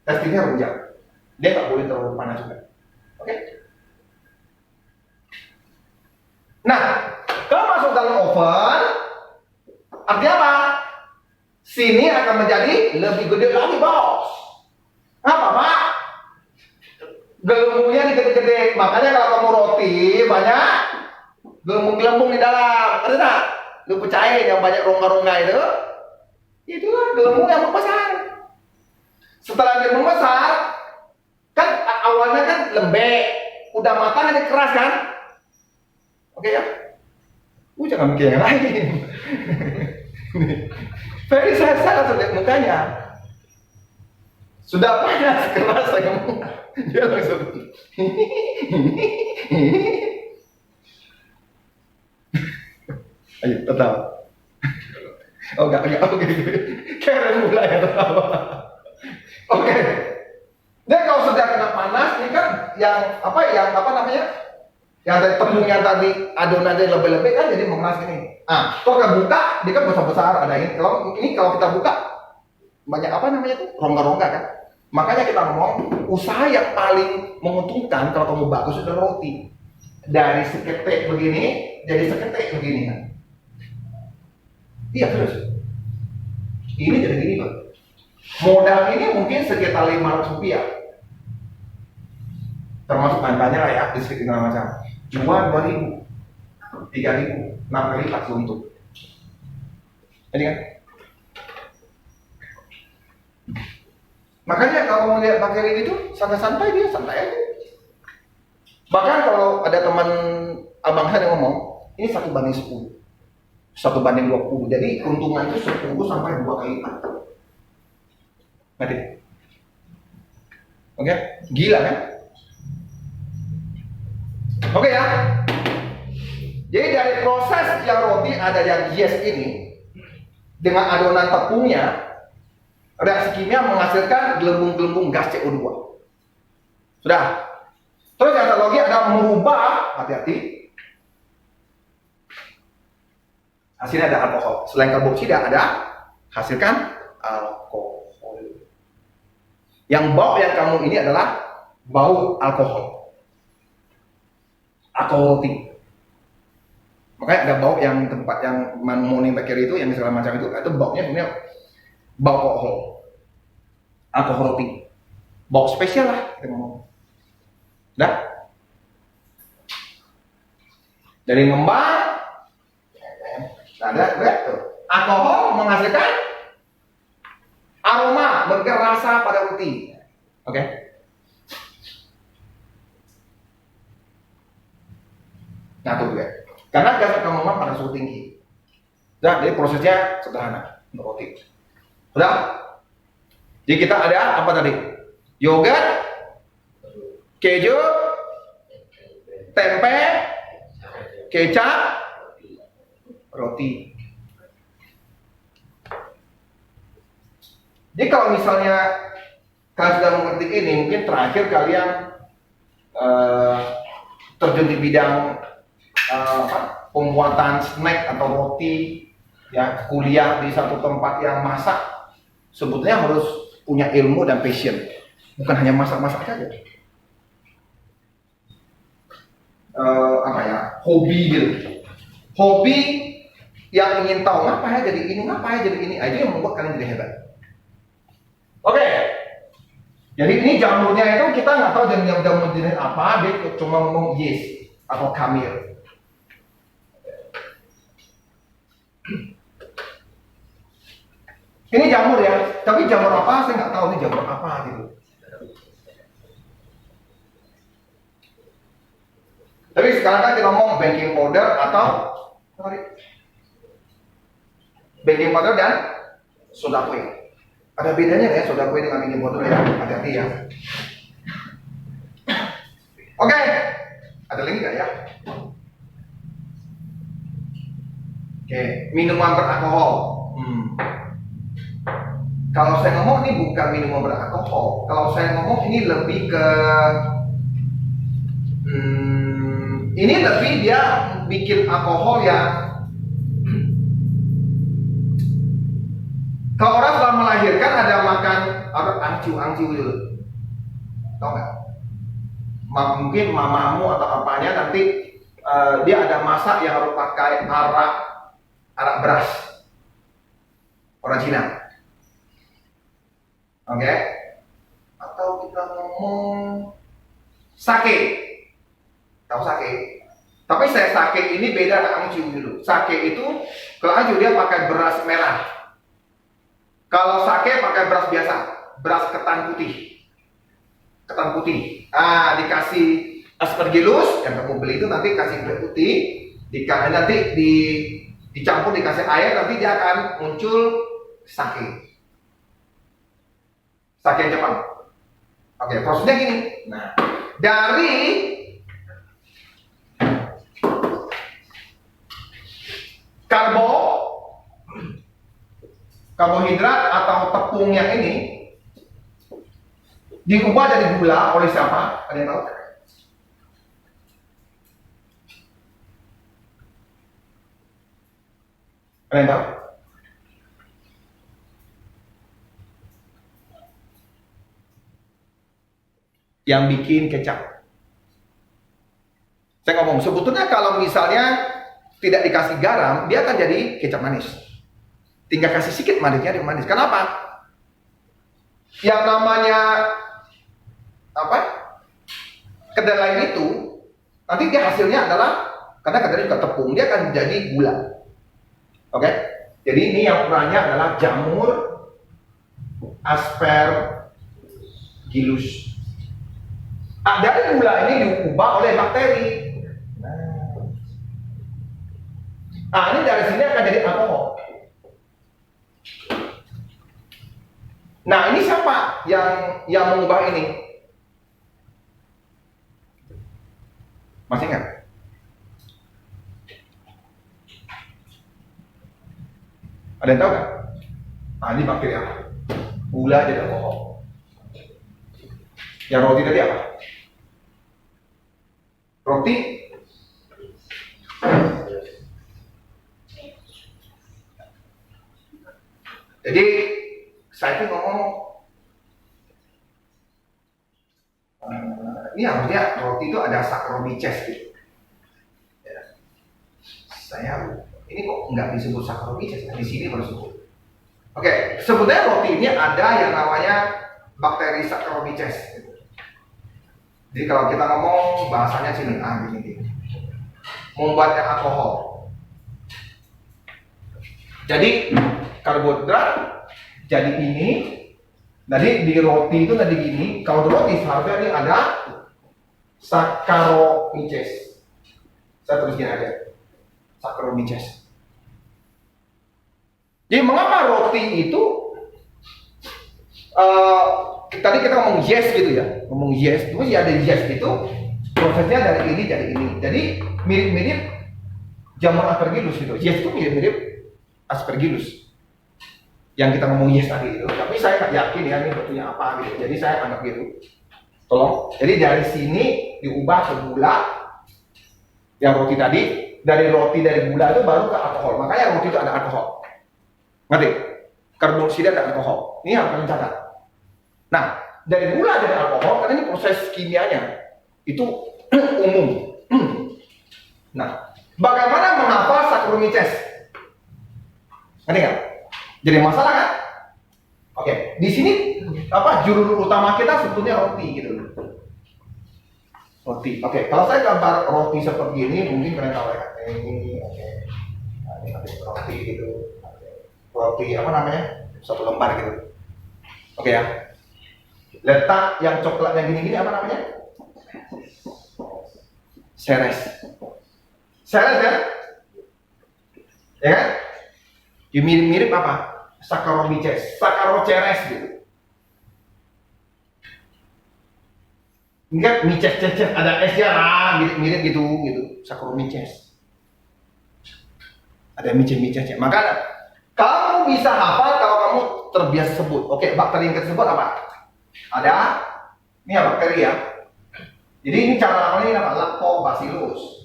testisnya harus menjauh, dia nggak boleh terlalu panas juga. Oke? oven, artinya apa? Sini akan menjadi lebih gede lagi, bos. Apa, Pak? Gelembungnya digede-gede. Makanya kalau kamu roti banyak gelembung-gelembung di dalam. Ada tak? Lu pecahin yang banyak rongga-rongga itu. Itulah gelembung yang membesar. Setelah dia membesar, kan awalnya kan lembek, udah matang ini keras kan? Oke ya? Jangan mikir yang lain. Ferry saya langsung lihat mukanya. Sudah panas, keras saya ngomong. Dia langsung. Ayo, ketawa. Oh enggak, oke. Keren mulai ketawa. Oke. Dia kalau sudah kena panas, ini kan yang apa namanya? Yang tadi tepungnya tadi adonannya lebih-lebih kan jadi mengeras ini. Kalau kita buka, dia kan besar-besar ada ini. Kalau kita buka banyak apa namanya tuh rongga-rongga kan. Makanya kita ngomong usaha yang paling menguntungkan kalau kamu bagus itu roti. Dari seketek begini jadi seketek begini kan. Iya terus. Ini jadi gini Pak. Modal ini mungkin sekitar 500 rupiah. Termasuk bahannya lah ya, listrik segala macam. Jual 2.000, 3.000, 6 kali lipat untung. Jadi kan? Makanya kalau mau lihat bakteri itu santai-santai dia, santai aja. Bahkan kalau ada teman abang saya yang ngomong, ini 1:10, 1:20. Jadi keuntungan itu 10 sampai 2 kali lipat. Ngerti? Oke? Gila kan? Oke ya. Jadi dari proses yang roti ada yang yes ini dengan adonan tepungnya, reaksi kimia menghasilkan gelembung-gelembung gas CO2. Sudah. Terus yang satu lagi ada merubah, hati-hati. Hasilnya ada alkohol. Selain karboksida ada hasilkan alkohol. Yang bau yang kamu ini adalah bau alkohol. Alkohol roti. Makanya ada bau yang tempat yang morning bakery itu yang segala macam itu baunya sebenarnya bau alkohol. Alkohol roti. Bau spesial lah kita ngomong. Dah. Dari ngembang ada tuh. Alkohol menghasilkan aroma, memberikan rasa pada roti. Oke. Nah tuh ya. Karena gas kandungan pada suhu tinggi. Nah, jadi prosesnya sederhana untuk roti. Sudah? Jadi kita ada apa tadi? Yogurt, keju, tempe, kecap, roti. Jadi kalau misalnya kalian sudah mengerti ini, mungkin terakhir kalian terjun di bidang pembuatan snack atau roti, ya kuliah di satu tempat yang masak, sebetulnya harus punya ilmu dan passion, bukan hanya masak-masak saja. Hobi gitu, hobi yang ingin tahu ngapa ya jadi ini, itu yang membuat kalian jadi hebat. Oke. Jadi ini jamurnya itu kita nggak tahu jamur jenis apa, dia cuma ngomong yeast atau kamil. Ini jamur ya, tapi jamur apa saya nggak tahu ini jamur apa gitu. Tapi sekarang kan kita ngomong baking powder atau baking powder dan soda kue. Ada bedanya ya soda kue dengan baking powder ya, hati-hati ya. Oke, ada lagi nggak ya? Oke, minuman beralkohol. Kalau saya ngomong ini bukan minuman beralkohol. Kalau saya ngomong ini lebih ke ini lebih dia bikin alkohol yang kalau orang setelah melahirkan ada makan angciu dulu, tau nggak? Mungkin mamamu atau apanya nanti dia ada masak yang harus pakai arak arak beras. Orang Cina. Oke. Atau kita ngomong sake. Tahu sake? Tapi sake ini beda, kamu cium dulu. Sake itu kalau dia pakai beras merah. Kalau sake pakai beras biasa, beras ketan putih. Ketan putih. Dikasih aspergillus yang kamu beli itu nanti kasih ketan putih, nanti dicampur dikasih air, nanti dia akan muncul sake. Sake Jepang. Oke, prosesnya gini. Nah, dari karbohidrat atau tepung yang ini diubah jadi gula oleh siapa? Ada yang tahu? Ada yang tahu? Yang bikin kecap. Saya ngomong, sebetulnya kalau misalnya tidak dikasih garam, dia akan jadi kecap manis. Tinggal kasih sedikit manisnya, dia manis. Kenapa? Yang namanya kedelai itu nanti dia hasilnya adalah, karena kedelai juga tepung, dia akan jadi gula. Oke? Jadi ini yang ukurannya adalah jamur aspergillus. Dari gula ini diubah oleh bakteri. Ini dari sini akan jadi alkohol. Nah, ini siapa yang mengubah ini? Masih ingat? Ada yang tahu nggak? Ini bakteri apa? Gula jadi alkohol. Yang roti tadi apa? Roti jadi saya tuh ngomong ini harusnya roti itu ada Saccharomyces gitu. Ya. Saya ini kok nggak disebut Saccharomyces, di sini baru disebut. Oke, sebetulnya roti ini ada yang namanya bakteri Saccharomyces. Gitu. Jadi kalau kita ngomong bahasanya sini, gini. Membuatnya alkohol. Jadi karbohidrat jadi ini, jadi di roti itu tadi gini. Kalau di roti seharusnya ini ada Saccharomyces. Saya tulis gini aja, Saccharomyces. Jadi mengapa roti itu tadi kita ngomong yes gitu ya, ngomong yes, terus ya ada yes itu prosesnya dari ini jadi ini. Jadi mirip-mirip jamur aspergillus gitu. Yes itu mirip-mirip aspergillus yang kita ngomong yes tadi itu, tapi saya nggak yakin ya ini bentuknya apa gitu, jadi saya anggap gitu. Tolong, jadi dari sini diubah ke gula yang roti tadi, dari gula itu baru ke alkohol, makanya roti itu ada alkohol. Ngerti? Karboksida ada alkohol, ini harus kalian catat. Nah, dari gula jadi alkohol, karena ini proses kimianya itu umum. Nah, bagaimana menghafal Saccharomyces? Ngerti nggak? Jadi masalah kan? Oke, di sini judul utama kita sebetulnya roti gitu. Roti. Oke, kalau saya gambar roti seperti ini, mungkin kalian tahu ya. Ini, oke. Nah, ini roti gitu. Roti apa namanya? Satu lembar gitu. Oke ya. Letak yang coklatnya gini-gini apa namanya? Seres. Seres ya? Ya kan? Mirip-mirip apa? Saccharomyces, Saccharomyces gitu. Ingat mices ada S nya mirip gitu Saccharomyces. Ada mices-micesnya. Maka kamu bisa hafal kalau kamu terbiasa sebut. Oke, bakteri yang tersebut apa? Ada ini ya bakteri ya. Jadi ini cara namanya apa? Lactobacillus.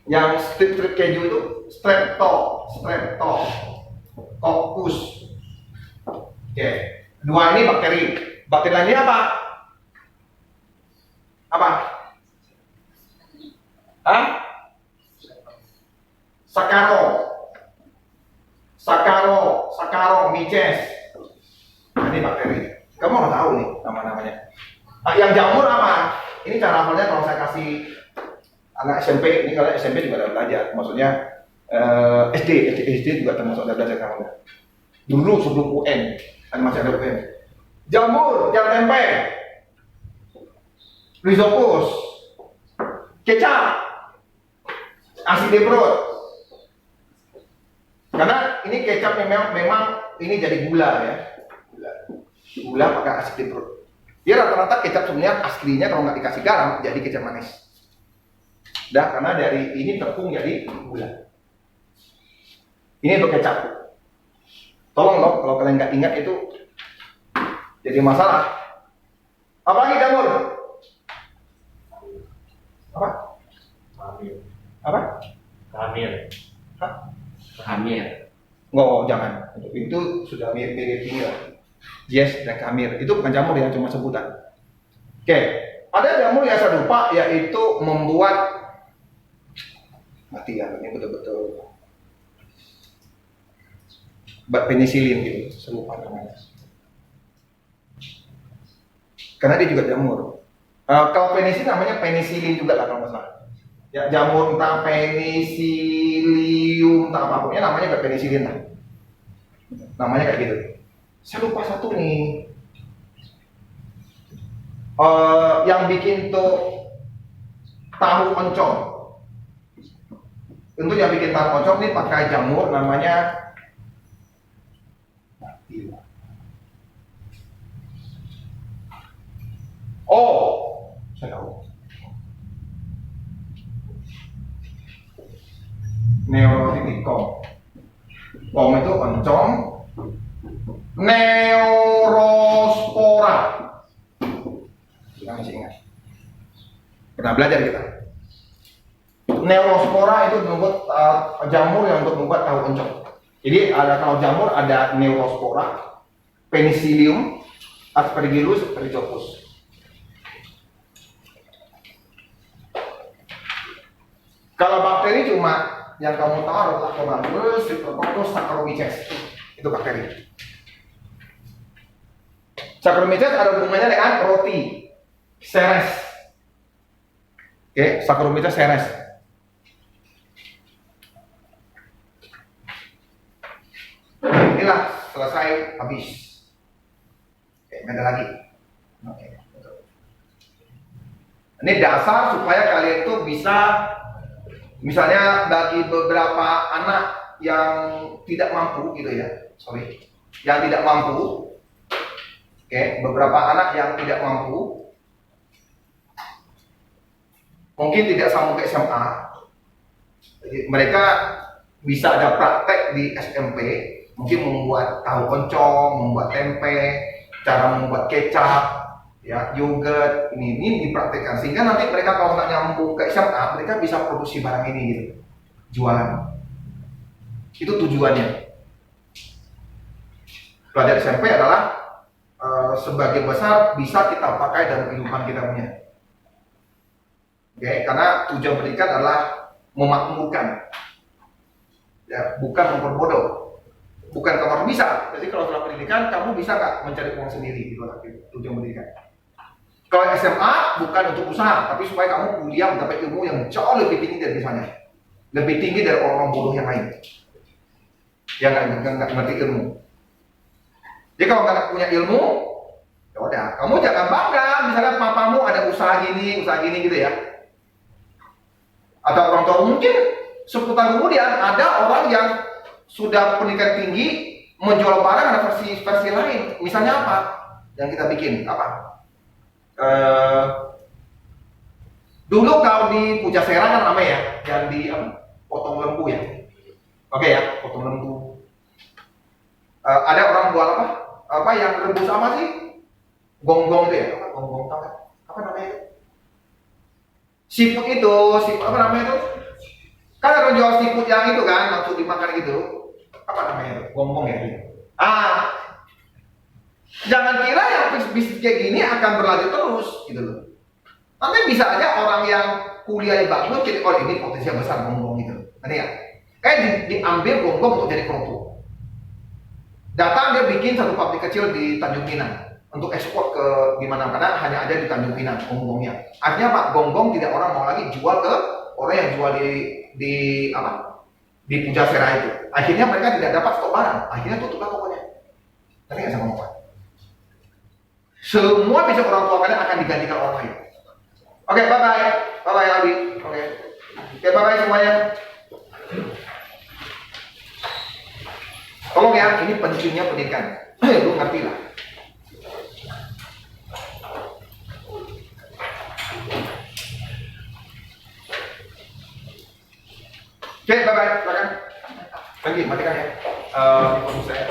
Yang strip keju itu Streptococcus. Oke. Dua ini bakteri. Bakteri lainnya apa? Apa? Hah? Sakaro, mices. Nah, ini bakteri. Kamu nggak tahu nih nama-namanya. Nah, yang jamur apa? Ini cara hafalnya kalau saya kasih anak SMP, ini kalau SMP juga ada belajar. Maksudnya SD juga termasuk ada belajar kamu. Dulu sebelum UN, kan masih ada UN. Jamur, yang tempe, rhizopus, kecap, asidemrod. Karena ini kecap memang ini jadi gula ya. Gula pakai asidemrod. Dia rata-rata kecap sebenarnya aslinya kalau nggak dikasih garam jadi kecap manis. Dah karena dari ini tepung jadi gula. Ini untuk kecap. Tolong loh kalau kalian nggak ingat itu jadi masalah. Apalagi jamur? Apa? Hamil. Apa? Hamil. Hah? Hamil. Nggak, jangan. Itu sudah mirip ini lah. Yes, dan kamir. Itu bukan jamur ya, cuma sebutan. Oke, ada jamur yang serupa yaitu membuat mati ya, ini betul-betul penisilin gitu, serupa namanya. Karena dia juga jamur. Kalau penisilin namanya penisilin juga lah kalau nggak salah. Ya, jamur entah penisilium entah apa, pokoknya namanya juga penisilin lah. Namanya kayak gitu. Saya lupa satu nih. Yang bikin tuh tahu oncom. Untuk yang bikin tahu oncom ini pakai jamur namanya saya tahu. Neurotiticum. Kom itu oncom. Neurospora. Kita masih ingat. Pernah belajar kita. Neurospora itu membuat jamur yang untuk membuat tahu oncom. Jadi kalau jamur ada Neurospora, Penicillium, Aspergillus, Rhizopus. Kalau bakteri cuma yang kamu tahu adalah Lactobacillus, Streptococcus, Saccharomyces. Itu bakteri. Saccharomyces ada hubungannya dengan roti, seres. Oke, Saccharomyces seres. Inilah selesai, habis. Oke, ada lagi. Oke. Ini dasar supaya kalian tuh bisa, misalnya bagi beberapa anak yang tidak mampu gitu ya, yang tidak mampu. Oke, beberapa anak yang tidak mampu, mungkin tidak sambung ke SMA, jadi mereka bisa ada praktek di SMP, mungkin membuat tahu oncom, membuat tempe, cara membuat kecap, ya, yogurt, ini dipraktekkan sehingga nanti mereka kalau nggak nyambung ke SMA, mereka bisa produksi barang ini gitu, jualan. Itu tujuannya. Pelajar SMP adalah sebagian besar bisa kita pakai dalam kehidupan kita punya. Oke, karena tujuan pendidikan adalah memakmurkan, ya, bukan memperbodoh, bukan kamu bisa. Jadi kalau setelah pendidikan kamu bisa nggak mencari uang sendiri, gitu lah tujuan pendidikan. Kalau SMA bukan untuk usaha, tapi supaya kamu kuliah mendapat ilmu yang jauh lebih tinggi dari misalnya, lebih tinggi dari orang-orang bodoh yang lain, yang nggak ngerti ilmu. Jadi kalau nggak punya ilmu, ya udah, kamu jangan bangga. Misalnya papamu ada usaha gini gitu ya. Atau orang tua mungkin 10 tahun kemudian ada orang yang sudah pendidikan tinggi menjual barang ada versi lain. Misalnya apa? Yang kita bikin apa? Dulu kalau di Pujasera kan ramai ya, yang di potong lembu ya. Oke ya, potong lembu. Ada orang jual apa yang rebus apa sih? Gonggong itu ya, gonggong tahu kan? Apa namanya itu? Siput itu, apa namanya itu? Kan ada jual siput yang itu kan, langsung dimakan gitu. Apa namanya itu? Gonggong ya. Jangan kira yang bisnis kayak gini akan berlanjut terus, gitu loh. Nanti bisa aja orang yang kuliahnya bagus jadi oh ini potensial besar gonggong gitu. Nanti ya. Diambil gonggong untuk jadi kelompok. Datang dia bikin satu pabrik kecil di Tanjung Pinang untuk ekspor ke gimana karena hanya ada di Tanjung Pinang gonggongnya. Artinya Pak gonggong tidak orang mau lagi jual ke orang yang jual di apa? Di Pujasera itu. Akhirnya mereka tidak dapat stok barang. Akhirnya tutuplah tokonya. Tapi nggak sama ngomong. Semua besok orang tua kalian akan digantikan orang lain. Oke, bye bye Abi. Oke, bye bye semuanya. Tolong ya, ini pentingnya pendidikan. Lu ngerti lah. Oke, bye bye. Silakan. Lagi, matikan ya. Saya